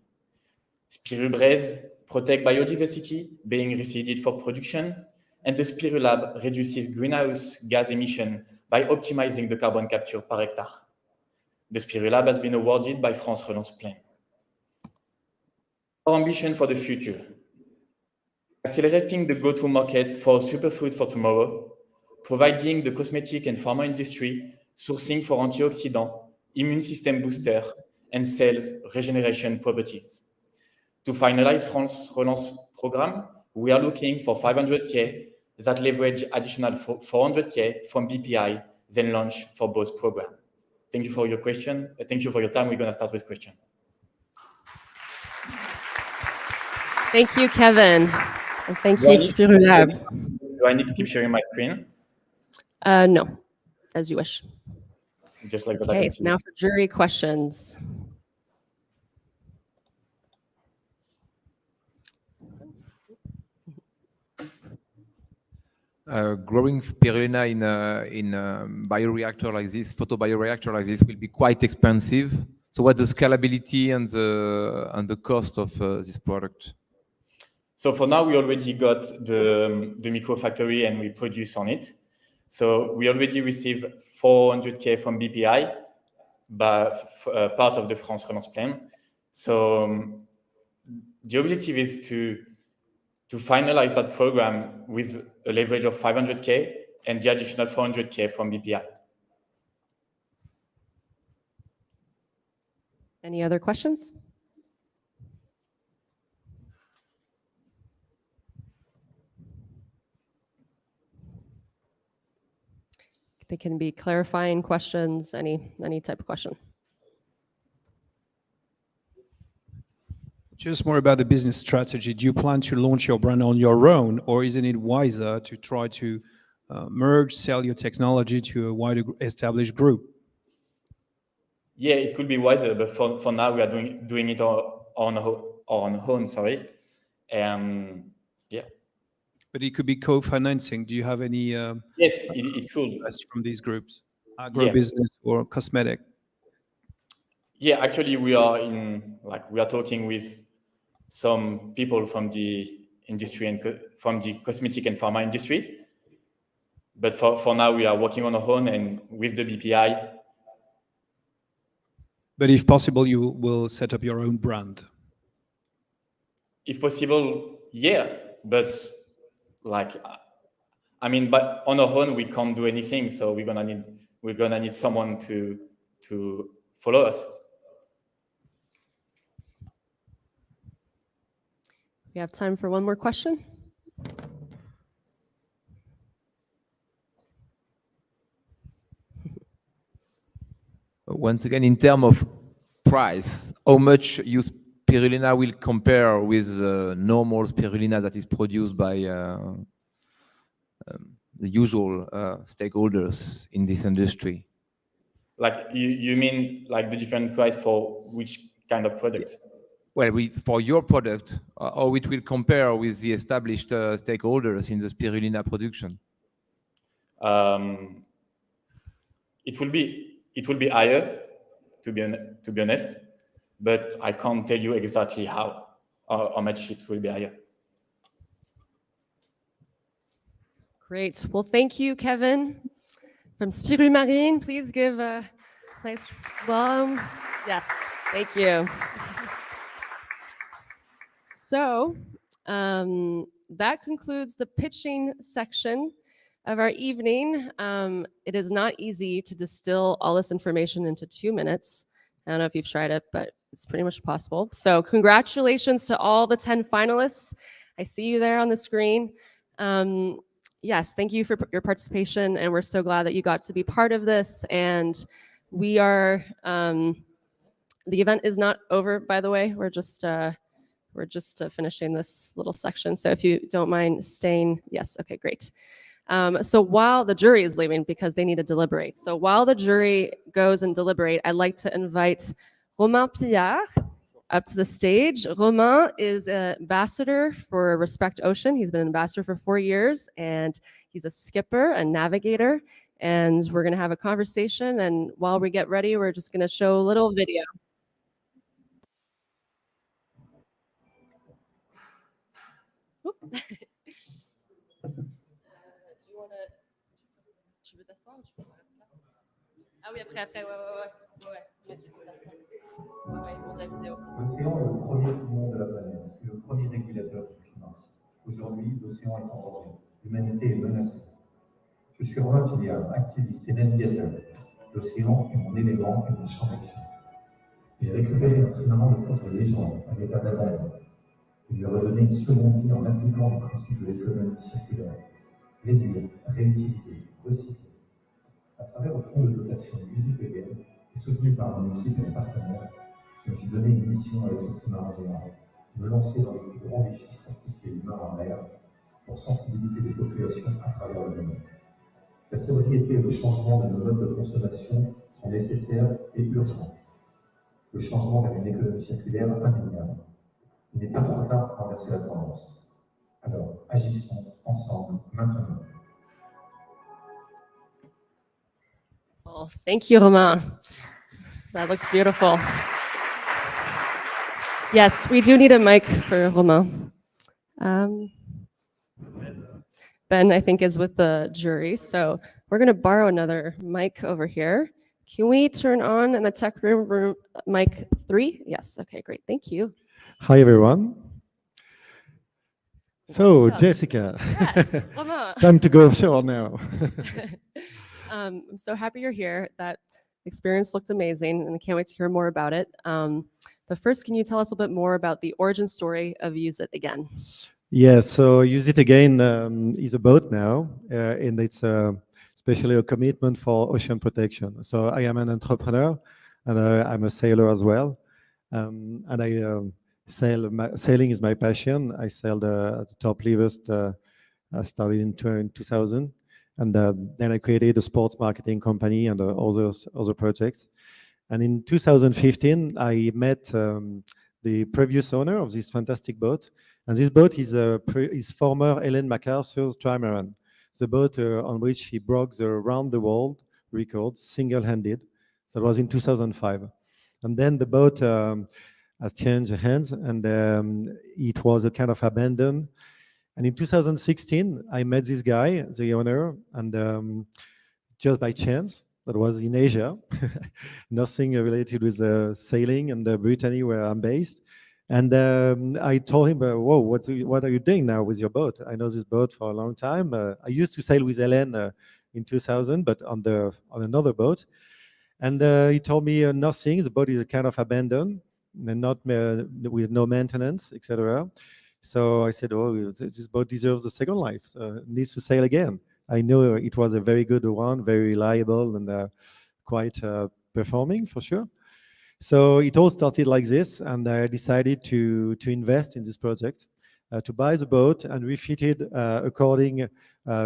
Spirubrez protects biodiversity being reseeded for production, and the Spirulab reduces greenhouse gas emission by optimizing the carbon capture per hectare. The Spirulab has been awarded by France Relance Plan. Our ambition for the future: accelerating the go-to market for superfood for tomorrow, providing the cosmetic and pharma industry sourcing for antioxidant, immune system booster, and cells regeneration properties. To finalize France Relance program, we are looking for 500K that leverage additional 400K from BPI, then launch for both programs. Thank you for your question. Thank you for your time. We're going to start with question. Thank you, Kevin. And thank you, Spirulab. Do I need to keep sharing my screen? No, as you wish. Just like that. Okay, so now for jury questions. growing spirulina in a bioreactor like this, photobioreactor like this, will be quite expensive. So what's the scalability and the cost of this product? So for now, we already got the micro factory and we produce on it. So we already received 400K from BPI, but part of the France Relance plan. So the objective is to finalize that program with a leverage of 500K and the additional 400K from BPI. Any other questions? They can be clarifying questions, any type of question. Just more about the business strategy. Do you plan to launch your brand on your own, or isn't it wiser to try to sell your technology to a wider established group? Yeah, it could be wiser, but for now we are doing it on own. Sorry, yeah. But it could be co-financing. Do you have any? Yes, it could. From these groups, agribusiness or cosmetic. Yeah, actually, we are talking with some people from the industry and from the cosmetic and pharma industry. But for now, we are working on our own and with the BPI. But if possible, you will set up your own brand. If possible, yeah. But but on our own, we can't do anything. So we're gonna need someone to follow us. We have time for one more question. Once again, in terms of price, how much your spirulina will compare with normal spirulina that is produced by the usual stakeholders in this industry? Like you mean like the different price for which kind of product? Well, for your product, how it will compare with the established stakeholders in the spirulina production? It will be higher, to be honest, but I can't tell you exactly how much it will be higher. Great. Well, thank you, Kevin. From Spirumarine, please give a nice welcome. Yes, thank you. So that concludes the pitching section of our evening. It is not easy to distill all this information into 2 minutes. I don't know if you've tried it, but it's pretty much possible. So congratulations to all the 10 finalists. I see you there on the screen. Yes, thank you for your participation, and we're so glad that you got to be part of this. And we are, the event is not over, by the way. We're just finishing this little section. So if you don't mind staying, yes, okay, great. So while the jury is leaving, because they need to deliberate. So while the jury goes and deliberate, I'd like to invite Romain Pillard up to the stage. Romain is an ambassador for Respect Ocean. He's been an ambassador for 4 years, and he's a skipper, a navigator. And we're gonna have a conversation. And while we get ready, we're just gonna show a little video. Tu veux t'asseoir ou tu peux rester là? Ah oui, après, ouais. Ouais, pour la vidéo. L'océan est le premier poumon de la planète et le premier régulateur du climat. Aujourd'hui, l'océan est en danger. L'humanité est menacée. Je suis Romain Pillard, activiste et navigateur. L'océan est mon élément et mon champ d'action. J'ai récupéré un traitement de contre légende à l'état d'abandon. Et lui redonner une seconde vie en appliquant les principes de l'économie circulaire. Réduire, réutiliser, recycler. À travers le fonds de dotation Musipégel et soutenu par mon équipe et mes partenaires, je me suis donné une mission avec ce climat géant, me lancer dans les plus grands défis sportifs et humains en mer pour sensibiliser les populations à travers le monde. La sobriété et le changement de nos modes de consommation sont nécessaires et urgents. Le changement vers une économie circulaire indéniable. Il n'est pas trop tard pour renverser la tendance. Alors, agissons ensemble, maintenant. Oh, thank you, Romain. That looks beautiful. Yes, we do need a mic for Romain. Ben, I think, is with the jury, so we're going to borrow another mic over here. Can we turn on in the tech room mic 3? Yes, okay, great, thank you. Hi, everyone. So, Welcome. Jessica, Yes, Romain. time to go offshore now. I'm so happy you're here. That experience looked amazing, and I can't wait to hear more about it. But first, can you tell us a bit more about the origin story of Use It Again? Yeah, so Use It Again is a boat now, and it's especially a commitment for ocean protection. So I am an entrepreneur, and I'm a sailor as well. And I sailing is my passion. I sailed at the top levels. I started in 2000, and then I created a sports marketing company and other projects. And in 2015, I met the previous owner of this fantastic boat. And this boat is former Ellen MacArthur's trimaran, the boat on which he broke the round-the-world record single-handed. So it was in 2005. And then the boat has changed hands, and it was a kind of abandoned. And in 2016, I met this guy, the owner, and just by chance, that was in Asia, nothing related with sailing and Brittany, where I'm based. And I told him, whoa, what are you doing now with your boat? I know this boat for a long time. I used to sail with Hélène in 2000, but on another boat. And he told me nothing. The boat is kind of abandoned, and not with no maintenance, etc. So I said, oh, this boat deserves a second life. So it needs to sail again. I know it was a very good one, very reliable, and quite performing for sure. So it all started like this, and I decided to invest in this project, to buy the boat and refit it according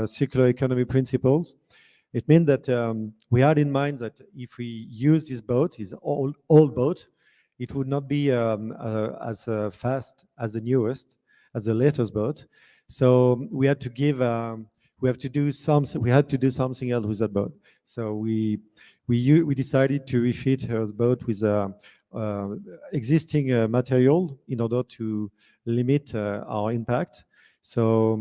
circular economy principles. It means that we had in mind that if we use this boat, this old boat, it would not be as fast as the newest, as the latest boat. So we had to give, we had to do something else with that boat. So we decided to refit her boat with existing material in order to limit our impact. So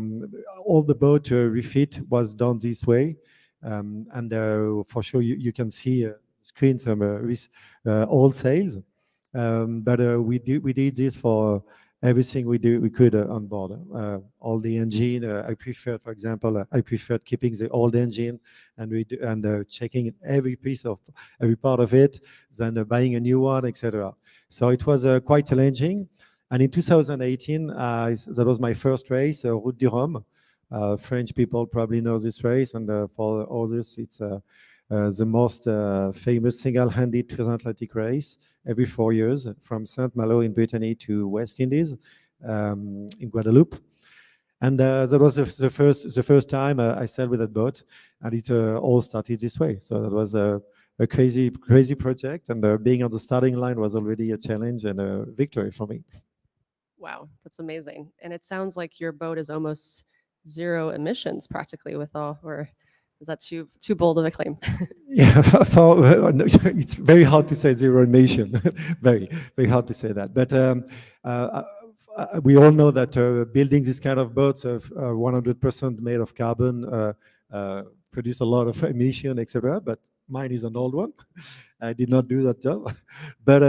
all the boat refit was done this way. And for sure, you can see screen some old sales. But we did this for everything we could on board. All the engine, I preferred, for example, I preferred keeping the old engine and checking every part of it, than buying a new one, etc. So it was quite challenging. And in 2018, that was my first race, Route du Rhum. French people probably know this race, and for others, it's the most famous single-handed transatlantic race every 4 years from Saint-Malo in Brittany to West Indies in Guadeloupe. And that was the first time I sailed with that boat, and it all started this way. So that was a crazy project, and being on the starting line was already a challenge and a victory for me. Wow, that's amazing. And it sounds like your boat is almost zero emissions practically with all, or is that too bold of a claim? Yeah, it's very hard to say zero emission. very hard to say that. But we all know that building this kind of boats of 100% made of carbon produce a lot of emission, etc. But mine is an old one. I did not do that job. But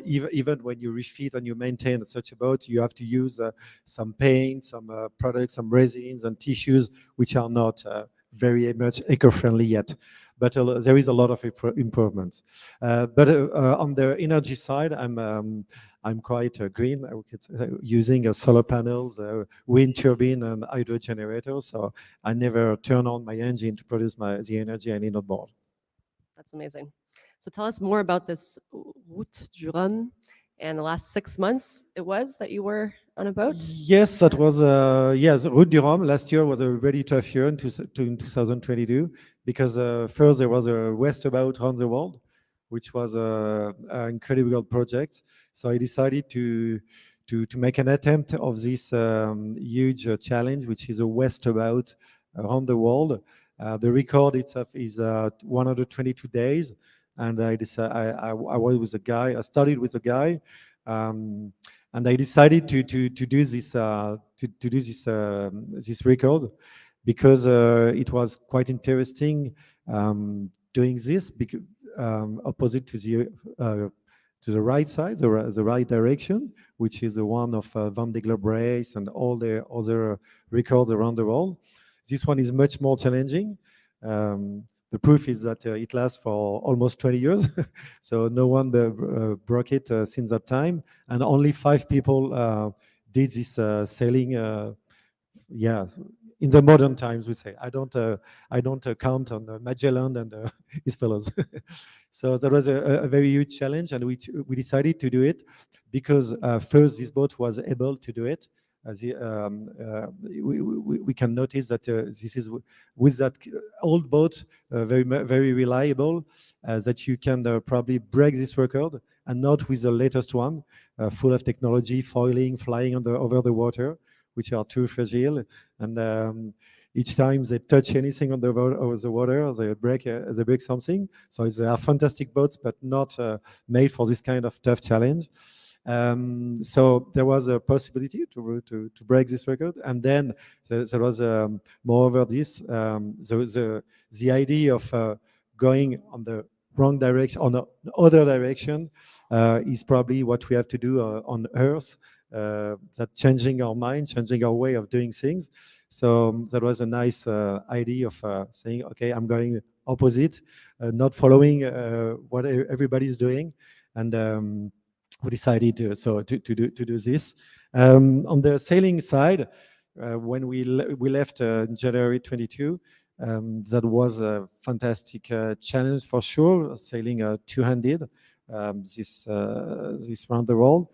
even when you refit and you maintain such a boat, you have to use some paint, some products, some resins and tissues, which are not very much eco-friendly yet. But there is a lot of improvements. But on the energy side, I'm quite green. I would say, using solar panels, wind turbine, and hydro generators. So I never turn on my engine to produce the energy I need on board. That's amazing. So tell us more about this Route du Rhum and the last 6 months it was that you were on a boat? Yes, that was, yes, Route du Rhum last year was a really tough year in 2022 because first there was a westabout around the world, which was an incredible project. So I decided to make an attempt of this huge challenge, which is a westabout around the world, The record itself is 122 days, and I was with a guy. I studied with a guy, and I decided to do this this record because it was quite interesting doing this because opposite to the right side, the right direction, which is the one of Van de Globe race and all the other records around the world. This one is much more challenging. The proof is that it lasts for almost 20 years, so no one broke it since that time, and only 5 people did this sailing. Yeah, in the modern times, we say. I don't count on Magellan and his fellows. So that was a very huge challenge, and we decided to do it because first this boat was able to do it. We can notice that this is with that old boat, very reliable, that you can probably break this record, and not with the latest one, full of technology, foiling, flying over the water, which are too fragile, and each time they touch anything on the water, they break something. So they are fantastic boats, but not made for this kind of tough challenge. So there was a possibility to break this record, and then there was moreover this the idea of going on the wrong direction, on the other direction, is probably what we have to do on Earth. That changing our mind, changing our way of doing things. So that was a nice idea of saying, okay, I'm going opposite, not following what everybody's doing, and we decided to do this. On the sailing side, when we left January 22, that was a fantastic challenge for sure, sailing two-handed this round the world.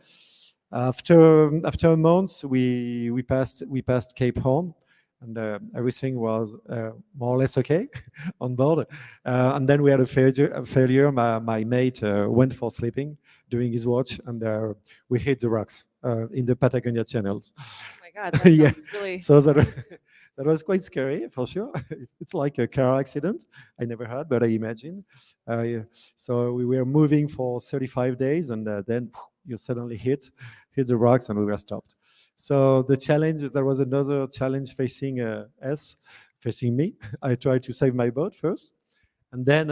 After a month, we passed Cape Horn, and everything was more or less okay on board. And then we had a failure. My mate went for sleeping during his watch, and we hit the rocks in the Patagonia channels. Oh my God, that Yeah. sounds really... So that was quite scary, for sure. It's like a car accident. I never had, but I imagine. Yeah. So we were moving for 35 days, and then you suddenly hit the rocks, and we were stopped. So the challenge, there was another challenge facing me. I tried to save my boat first, and then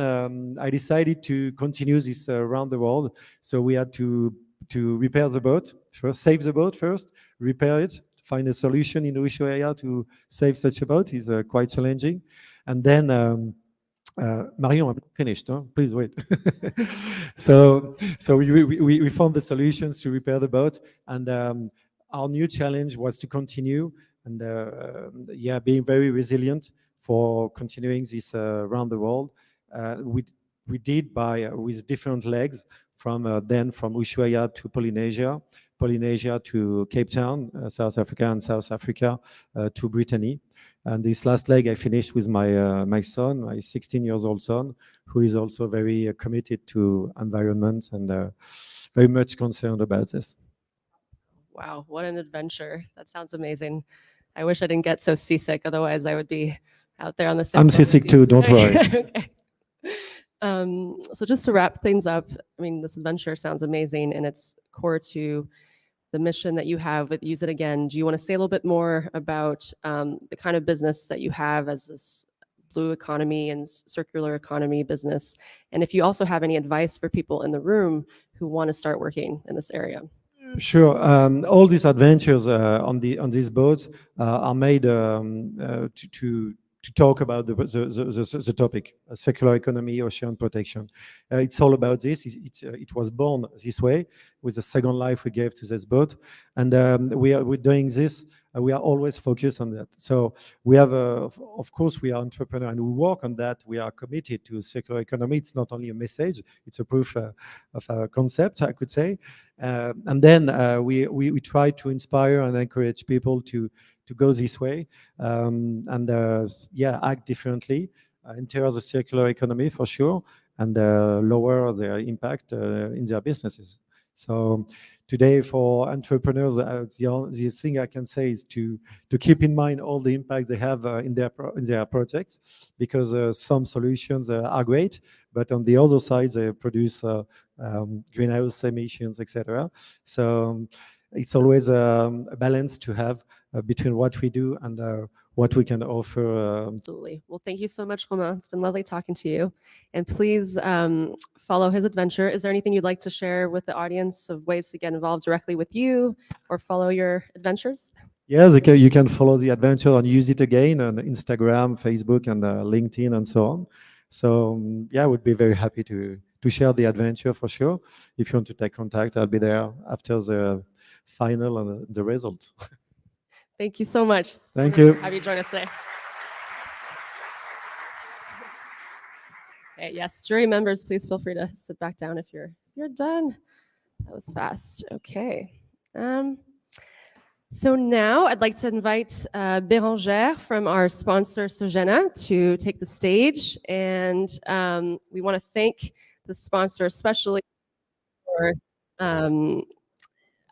I decided to continue this around the world. So we had to repair the boat first, save the boat first, repair it, find a solution in the Ushuaia to save such a boat is quite challenging. And then Marion, I'm finished. Huh? Please wait. So we found the solutions to repair the boat, and our new challenge was to continue and being very resilient for continuing this around the world. We did with different legs from Ushuaia to Polynesia to Cape Town, South Africa, and South Africa to Brittany. And this last leg I finished with my son, my 16-year-old son, who is also very committed to environment and very much concerned about this. Wow, what an adventure. That sounds amazing. I wish I didn't get so seasick, otherwise I would be out there on the same I'm boat with seasick you. too, don't worry. Okay. So just to wrap things up, I mean, this adventure sounds amazing, and it's core to the mission that you have with Use It Again. Do you want to say a little bit more about the kind of business that you have as this blue economy and circular economy business? And if you also have any advice for people in the room who want to start working in this area? Sure. All these adventures on these boats are made to talk about the topic, circular economy, ocean protection. It's all about this. It was born this way with the second life we gave to this boat, and we're doing this. We are always focused on that. So we have, of course, we are entrepreneurs and we work on that. We are committed to circular economy. It's not only a message; it's a proof of a concept, I could say. And then we try to inspire and encourage people to go this way and act differently, enter the circular economy for sure, and lower their impact in their businesses. So today for entrepreneurs, the thing I can say is to keep in mind all the impacts they have in their projects, because some solutions are great, but on the other side they produce greenhouse emissions, etc. So it's always a balance to have between what we do and what we can offer. Absolutely. Well, thank you so much, Romain. It's been lovely talking to you. And please follow his adventure. Is there anything you'd like to share with the audience of ways to get involved directly with you or follow your adventures? Yes, you can follow the adventure on Use It Again on Instagram, Facebook, and LinkedIn, and so on. So yeah, I would be very happy to share the adventure for sure. If you want to take contact, I'll be there after the final and the result. Thank you so much. Thank you. Have you join us today. Okay, yes, jury members, please feel free to sit back down if you're done. That was fast. Okay. So now I'd like to invite Bérangère from our sponsor Sogena to take the stage, and we want to thank the sponsor especially for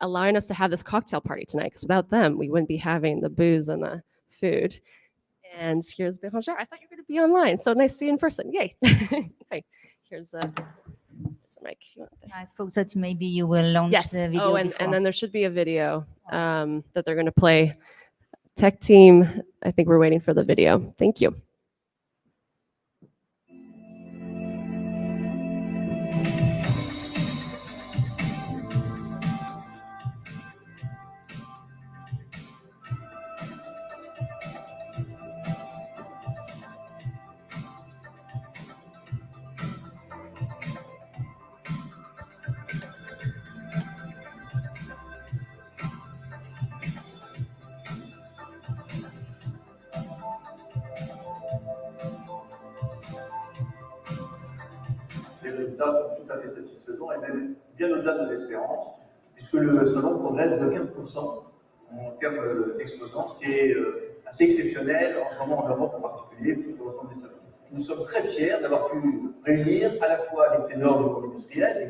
allowing us to have this cocktail party tonight, because without them we wouldn't be having the booze and the food. And here's Bérangère. I thought you were going to be online, so nice to see you in person. Yay. Okay. Here's a mic. I thought that maybe you will launch the video. Oh, and then there should be a video that they're going to play. Tech team, I think we're waiting for the video. Thank you. Les résultats sont tout à fait satisfaisants et même bien au-delà de nos espérances, puisque le salon progresse de 15% en termes d'exposants, ce qui est assez exceptionnel en ce moment en Europe en particulier, pour sur l'ensemble des salons. Nous sommes très fiers d'avoir pu réunir à la fois les ténors du monde industriel,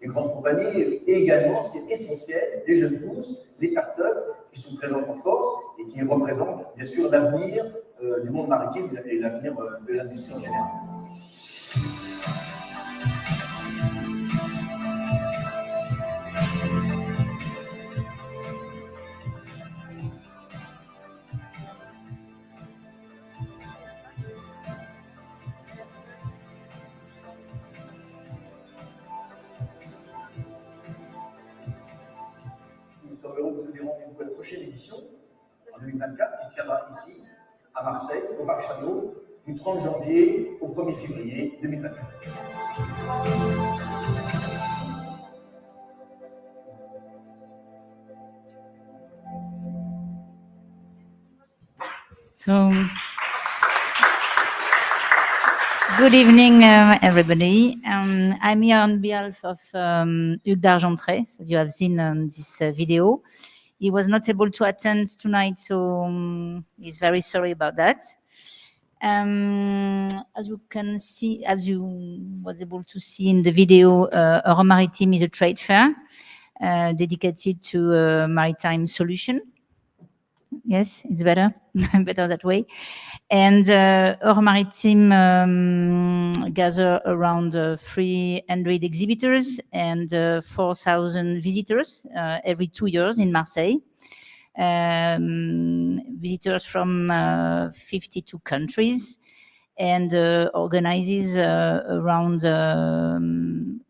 les grandes compagnies, et également, ce qui est essentiel, les jeunes pousses, les startups qui sont présentes en force et qui représentent bien sûr l'avenir du monde maritime et l'avenir de l'industrie en général. Nous sommes heureux de vous donner rendez-vous à la prochaine édition, en 2024, qui se tiendra ici, à Marseille, au Parc Château, du 30 janvier au 1er février 2024. So, good evening, everybody. I'm here on behalf of Hugues d'Argentré, as you have seen on this video. He was not able to attend tonight, so he's very sorry about that. As you can see, as you was able to see in the video, Euromaritime is a trade fair dedicated to maritime solution. Yes, it's better, better that way. And Euromaritime gather around 300 exhibitors and 4,000 visitors every 2 years in Marseille. Visitors from 52 countries, and organizes around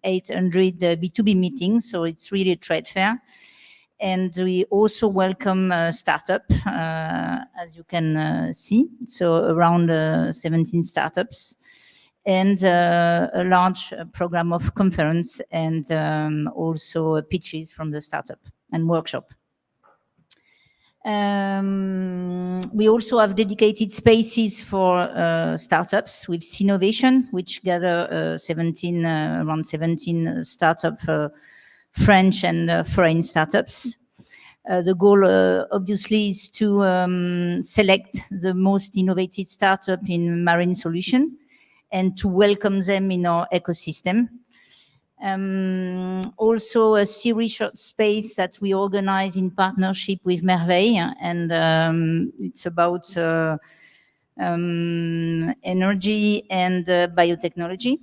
800 B2B meetings, so it's really a trade fair. And we also welcome startup, as you can see, so around 17 startups, and a large program of conference and also pitches from the startup and workshop. We also have dedicated spaces for startups with Innovation, which gather around 17 startup French and foreign startups. The goal obviously is to select the most innovative startup in marine solution and to welcome them in our ecosystem. Also a sea research space that we organize in partnership with Merveille, and it's about energy and biotechnology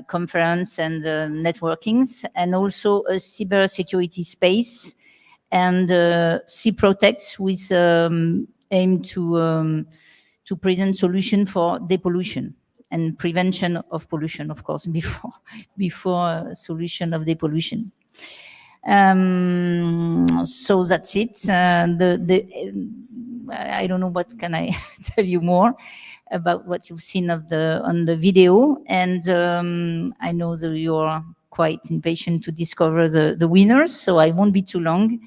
conference and networkings, and also a cybersecurity space and Sea Protect with aim to present solution for depollution and prevention of pollution, of course, before solution of depollution. So that's it. I don't know what can I tell you more about what you've seen on the video, and I know that you're quite impatient to discover the winners, so I won't be too long,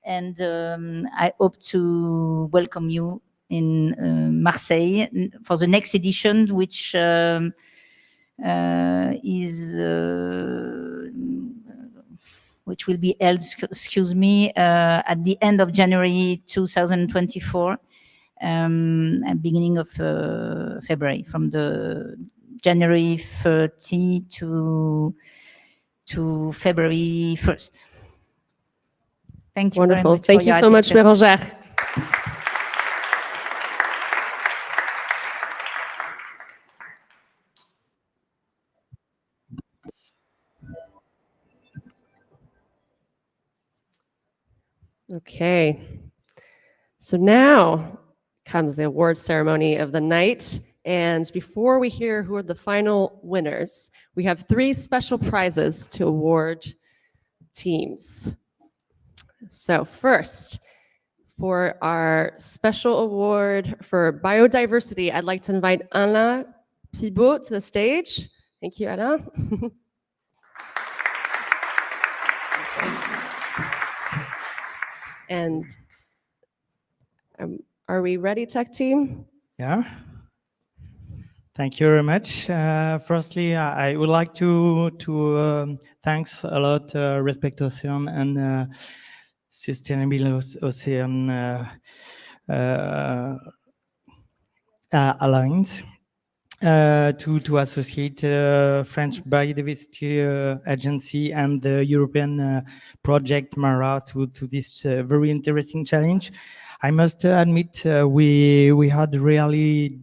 and I hope to welcome you in Marseille for the next edition, which which will be held, excuse me, at the end of January 2024, and beginning of February, from the January 30 to February 1st. Thank you Wonderful. very much. Thank you so much, Bérangère. Okay, so now comes the award ceremony of the night. And before we hear who are the final winners, we have 3 special prizes to award teams. So first, for our special award for biodiversity, I'd like to invite Alain Pibault to the stage. Thank you, Alain. And are we ready, tech team? Yeah. Thank you very much. Firstly, I would like to thanks a lot Respect Ocean and Sustainable Ocean Alliance to associate French Biodiversity Agency and the European project MARA to this very interesting challenge. I must admit we had really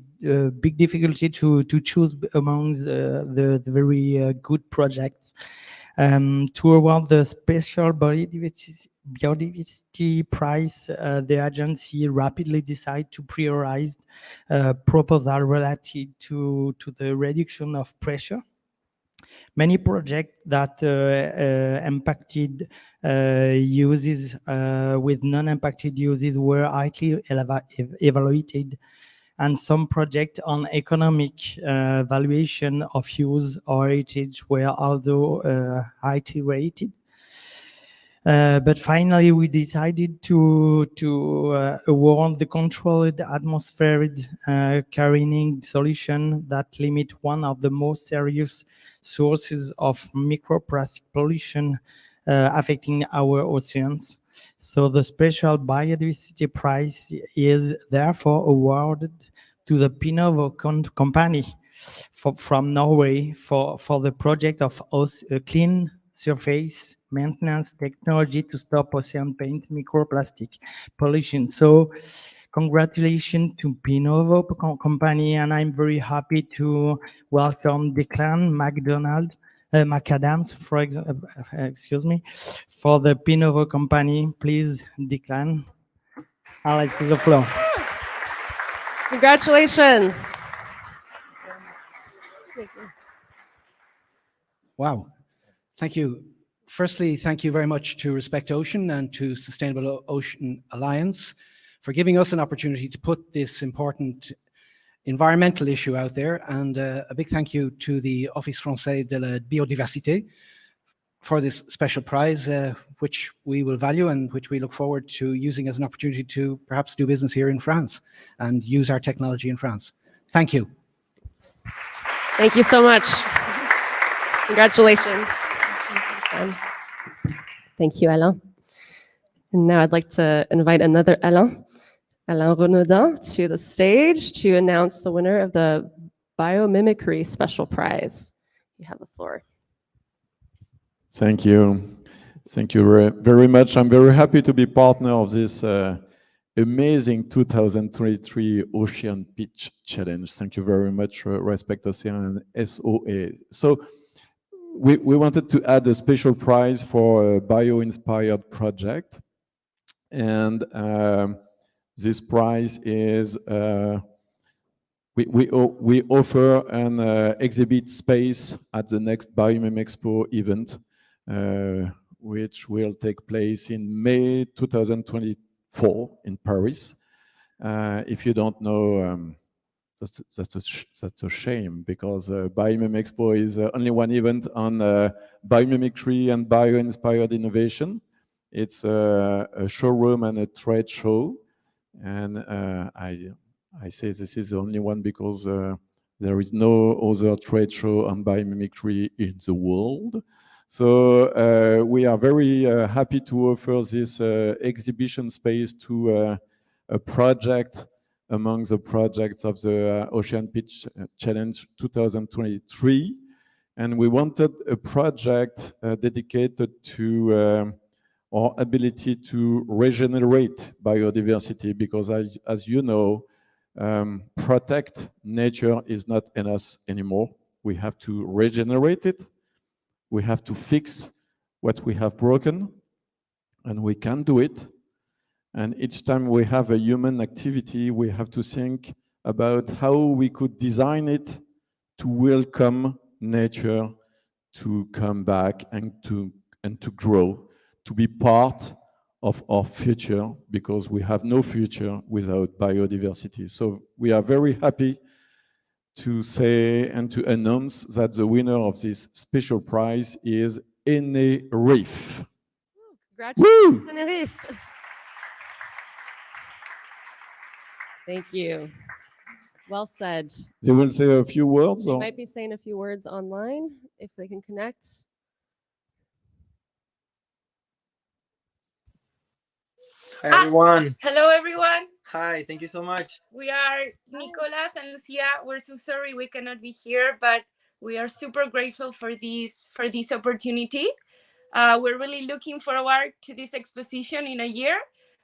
big difficulty to choose among the very good projects. To award the special biodiversity prize, the agency rapidly decided to prioritize proposal related to the reduction of pressure. Many projects that impacted uses with non-impacted uses were highly evaluated, and some projects on economic valuation of use or heritage were also highly rated. But finally, we decided to award the controlled atmospheric carrying solution that limit one of the most serious sources of microplastic pollution affecting our oceans. So the special biodiversity prize is therefore awarded to the Pinovo company from Norway for the project of clean surface maintenance technology to stop ocean paint microplastic pollution. So congratulations to Pinovo company, and I'm very happy to welcome Declan McAdams, for example, excuse me, for the Pinovo company. Please, Declan, Alex, is the floor. Congratulations. Thank you. Wow. Thank you. Firstly, thank you very much to Respect Ocean and to Sustainable Ocean Alliance for giving us an opportunity to put this important environmental issue out there. And a big thank you to the Office Français de la Biodiversité for this special prize, which we will value and which we look forward to using as an opportunity to perhaps do business here in France and use our technology in France. Thank you. Thank you so much. Congratulations. Thank you, Alain. And now I'd like to invite another Alain Renaudin, to the stage to announce the winner of the Biomimicry Special Prize. You have the floor. Thank you. Thank you very much. I'm very happy to be partner of this amazing 2023 Ocean Pitch Challenge. Thank you very much, Respect Ocean and SOA. So we wanted to add a special prize for a bio-inspired project. And this prize is, we offer an exhibit space at the next BioMem Expo event, which will take place in May 2024 in Paris. If you don't know, that's a shame, because BioMem Expo is only one event on biomimicry and bio-inspired innovation. It's a showroom and a trade show, and I say this is the only one because there is no other trade show on biomimicry in the world. So we are very happy to offer this exhibition space to a project among the projects of the Ocean Pitch Challenge 2023. And we wanted a project dedicated to our ability to regenerate biodiversity, because as you know, protect nature is not in us anymore. We have to regenerate it. We have to fix what we have broken, and we can do it. And each time we have a human activity, we have to think about how we could design it to welcome nature to come back and to grow, to be part of our future, because we have no future without biodiversity. So we are very happy to say and to announce that the winner of this special prize is Tenerife. Congratulations, Tenerife. Thank you. Well said. They will say a few words? They Or? might be saying a few words online if they can connect. Hi, everyone. Hello, everyone. Hi, thank you so much. We are Nicolas and Lucia. We're so sorry we cannot be here, but we are super grateful for this opportunity. We're really looking forward to this exposition in a year,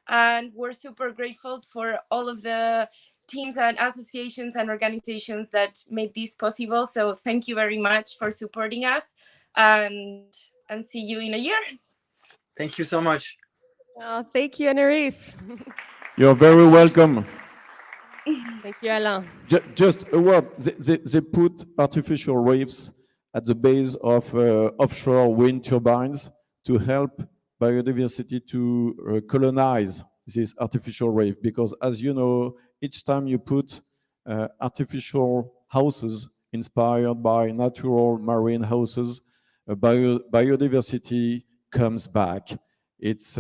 and we're super grateful for all of the teams and associations and organizations that made this possible. So thank you very much for supporting us, and see you in a year. Thank you so much. Oh, thank you, Tenerife. You're very welcome. Thank you, Alain. Just a word. They put artificial reefs at the base of offshore wind turbines to help biodiversity to colonize this artificial reef. Because as you know, each time you put artificial houses inspired by natural marine houses, biodiversity comes back. It's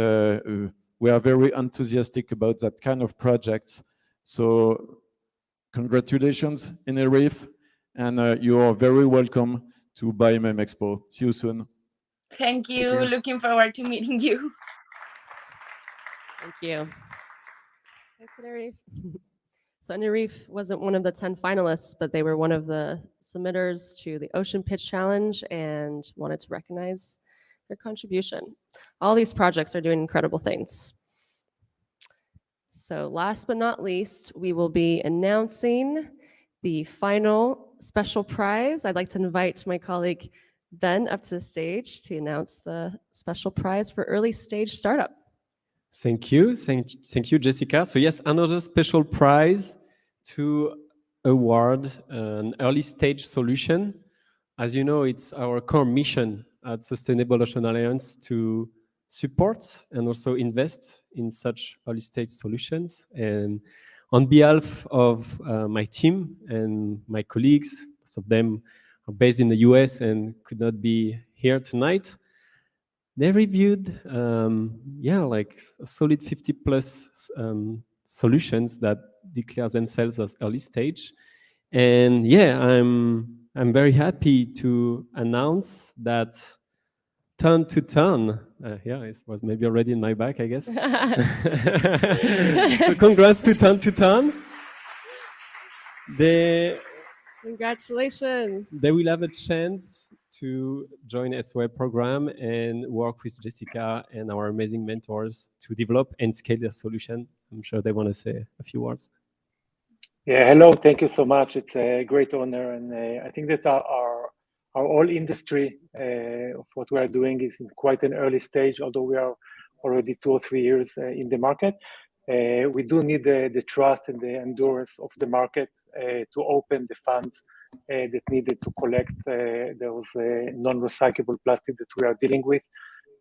we are very enthusiastic about that kind of projects. So congratulations, Tenerife, and you are very welcome to BioMem Expo. See you soon. Thank you. Thank you. Looking forward to meeting you. Thank you. Thanks, Tenerife. So Tenerife wasn't one of the 10 finalists, but they were one of the submitters to the Ocean Pitch Challenge and wanted to recognize their contribution. All these projects are doing incredible things. So last but not least, we will be announcing the final special prize. I'd like to invite my colleague Ben up to the stage to announce the special prize for early stage startup. Thank you. Thank you, Jessica. So yes, another special prize to award an early stage solution. As you know, it's our core mission at Sustainable Ocean Alliance to support and also invest in such early stage solutions. And on behalf of my team and my colleagues, some of them are based in the US and could not be here tonight, they reviewed, like a solid 50 plus solutions that declare themselves as early stage. And yeah, I'm very happy to announce that Turn to Turn, it was maybe already in my back, I guess. So congrats to Turn to Turn. They Congratulations. They will have a chance to join SOA program and work with Jessica and our amazing mentors to develop and scale their solution. I'm sure they want to say a few words. Yeah, hello. Thank you so much. It's a great honor, and I think that our whole industry of what we are doing is in quite an early stage, although we are already 2 or 3 years in the market. We do need the trust and the endurance of the market to open the funds that needed to collect those non-recyclable plastic that we are dealing with.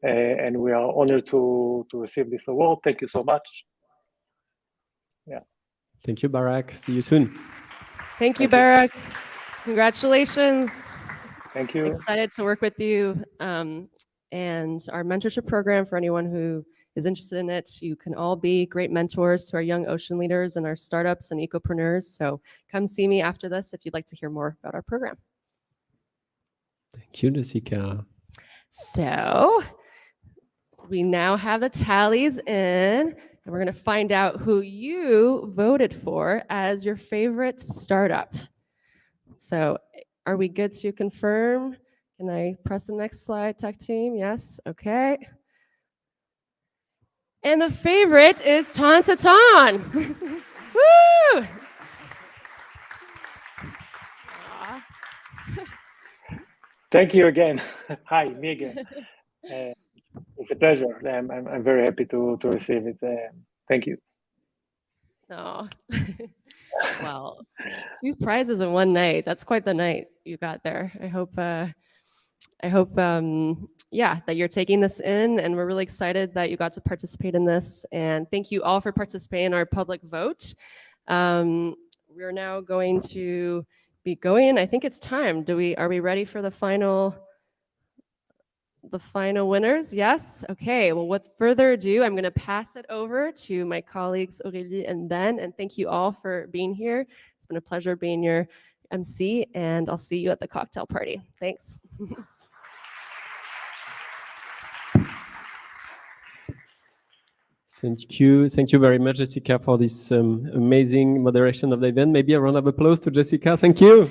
And we are honored to receive this award. Thank you so much. Yeah. Thank you, Barak. See you soon. Thank you, Barak. Congratulations. Thank you. Excited to work with you. And our mentorship program, for anyone who is interested in it, you can all be great mentors to our young ocean leaders and our startups and ecopreneurs. So come see me after this if you'd like to hear more about our program. Thank you, Jessica. So we now have the tallies in, and we're going to find out who you voted for as your favorite startup. So are we good to confirm? Can I press the next slide, tech team? Yes, okay. And the favorite is Ton to Ton. Woo! Thank you again. Hi, me again. It's a pleasure. I'm very happy to receive it. Thank you. Oh, well, 2 prizes in one night. That's quite the night you got there. I hope, yeah, that you're taking this in, and we're really excited that you got to participate in this. And thank you all for participating in our public vote. We're now going to be going. I think it's time. Are we ready for the final winners? Yes? Okay, well, with further ado, I'm going to pass it over to my colleagues Aurélie and Ben, and thank you all for being here. It's been a pleasure being your MC, and I'll see you at the cocktail party. Thanks. Thank you. Thank you very much, Jessica, for this amazing moderation of the event. Maybe a round of applause to Jessica. Thank you.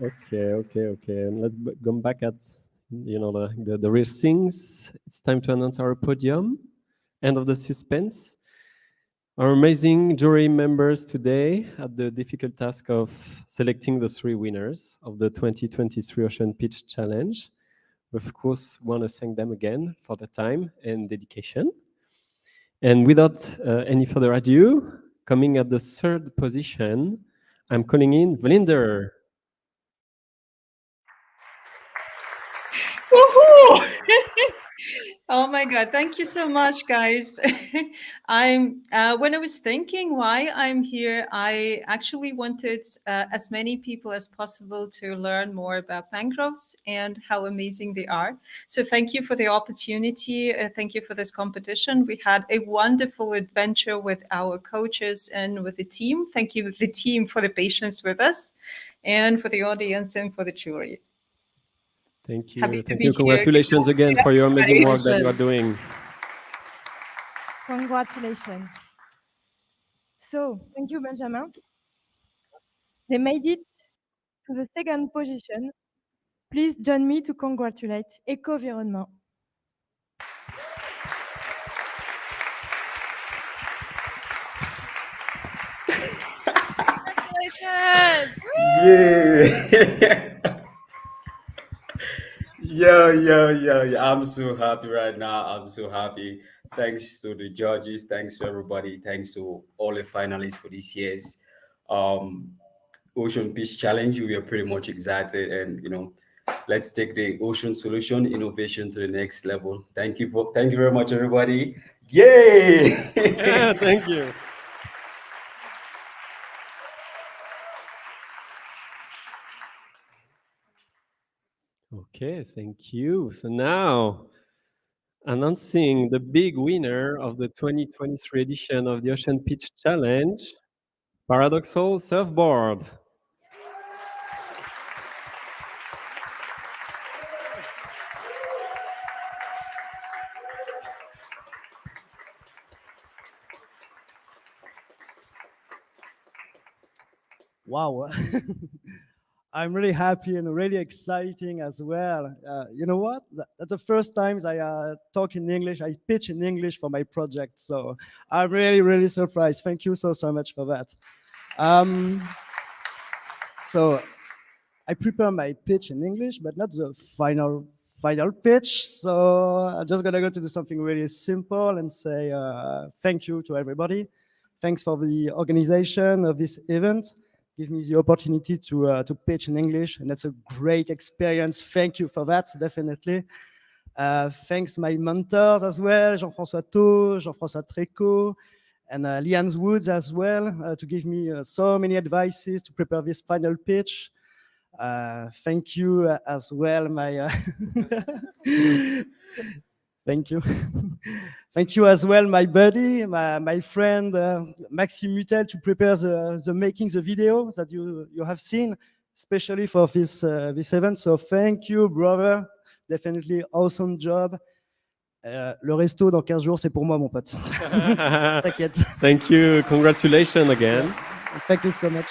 Okay. And let's go back at the real things. It's time to announce our podium. End of the suspense. Our amazing jury members today had the difficult task of selecting the 3 winners of the 2023 Ocean Pitch Challenge. Of course, want to thank them again for the time and dedication. And without any further ado, coming at the 3rd position, I'm calling in Vlinder. Woohoo! Oh my God, thank you so much, guys. When I was thinking why I'm here, I actually wanted as many people as possible to learn more about mangroves and how amazing they are. So thank you for the opportunity. Thank you for this competition. We had a wonderful adventure with our coaches and with the team. Thank you, the team, for the patience with us, and for the audience and for the jury. Thank you. Happy to Thank be you. here. Congratulations again for your amazing work that you are doing. Congratulations. So, thank you, Benjamin. They made it to the 2nd position. Please join me to congratulate Ecovironnement. Congratulations! Yeah. Yo. I'm so happy right now. I'm so happy. Thanks to the judges. Thanks to everybody. Thanks to all the finalists for this year's Ocean Pitch Challenge. We are pretty much excited, and let's take the ocean solution innovation to the next level. Thank you very much, everybody. Yay! Yeah, thank you. Okay, thank you. So now, announcing the big winner of the 2023 edition of the Ocean Pitch Challenge, Paradoxal Surfboard. Wow. I'm really happy and really exciting as well. You know what? That's the first time I talk in English, I pitch in English for my project. So I'm really, really surprised. Thank you so much for that. So I prepare my pitch in English, but not the final pitch. So I'm just gonna go to do something really simple and say thank you to everybody. Thanks for the organization of this event. Give me the opportunity to pitch in English, and that's a great experience. Thank you for that, definitely. Thanks my mentors as well, Jean-François Thau, Jean-François Tréco, and Liane Woods as well, to give me so many advices to prepare this final pitch. Thank you as well, my thank you. Thank you as well, my buddy, my friend, Maxime Mutel, to prepare the making the video that you have seen, especially for this event. So thank you, brother. Definitely awesome job. Le resto dans 15 jours, c'est pour moi, mon pote. T'inquiète. Thank you. Congratulations again. Yeah. Thank you so much.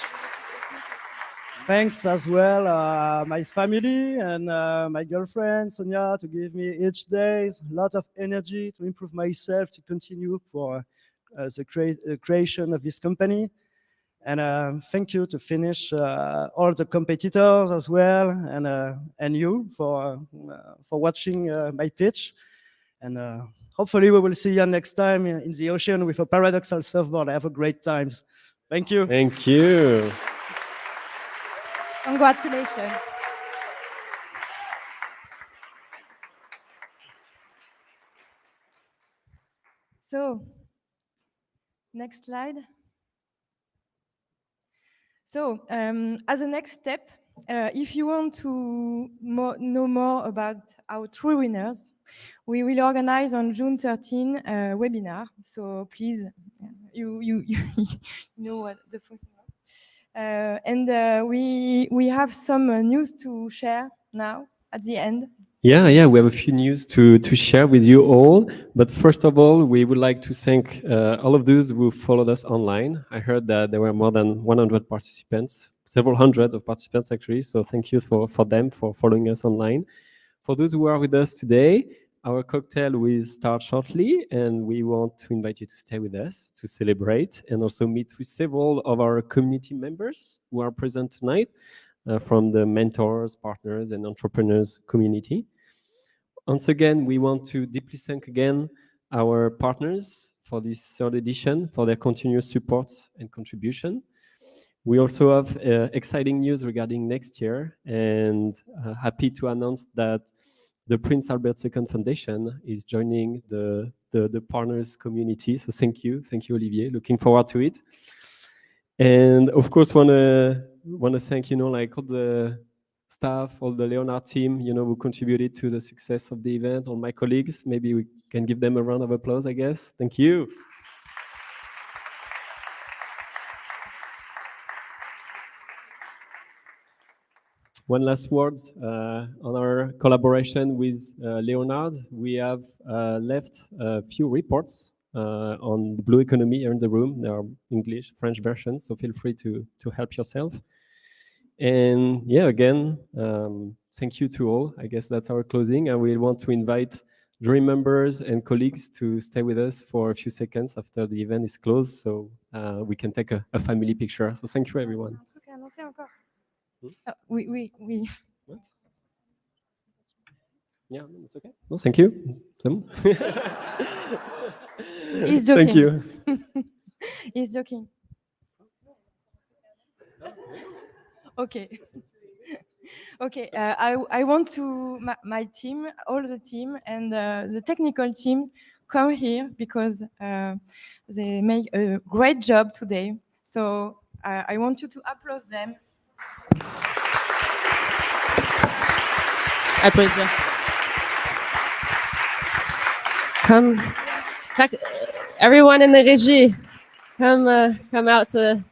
Thanks as well, my family and my girlfriend, Sonia, to give me each day a lot of energy to improve myself, to continue for the creation of this company. And thank you to finish all the competitors as well, and you for watching my pitch. And hopefully we will see you next time in the ocean with a paradoxal surfboard. Have a great time. Thank you. Thank you. Congratulations. So, next slide. So, as a next step, if you want to know more about our true winners, we will organize on June 13 a webinar. So please, you know what the first one. And we have some news to share now at the end. Yeah, we have a few news to share with you all. But first of all, we would like to thank all of those who followed us online. I heard that there were more than 100 participants, several hundreds of participants actually. So thank you for them for following us online. For those who are with us today, our cocktail will start shortly, and we want to invite you to stay with us to celebrate and also meet with several of our community members who are present tonight from the mentors, partners, and entrepreneurs community. Once again, we want to deeply thank again our partners for this third edition for their continuous support and contribution. We also have exciting news regarding next year, and happy to announce that the Prince Albert II Foundation is joining the partners community. So thank you, Olivier. Looking forward to it. And of course, want to thank like all the staff, all the Leonard team, who contributed to the success of the event. All my colleagues. Maybe we can give them a round of applause, I guess. Thank you. One last word on our collaboration with Leonard. We have left a few reports on the blue economy here in the room. There are English, French versions, so feel free to help yourself. And yeah, again, thank you to all. I guess that's our closing. And we want to invite jury members and colleagues to stay with us for a few seconds after the event is closed, so we can take a family picture. So thank you, everyone. Oui. What? Yeah, it's okay. No, thank you. He's joking. Thank you. He's joking. Okay. Okay. I want to my team, all the team, and the technical team come here because they make a great job today. So I want you to applaud them. Applaudissements. Come, everyone in the régie, come out to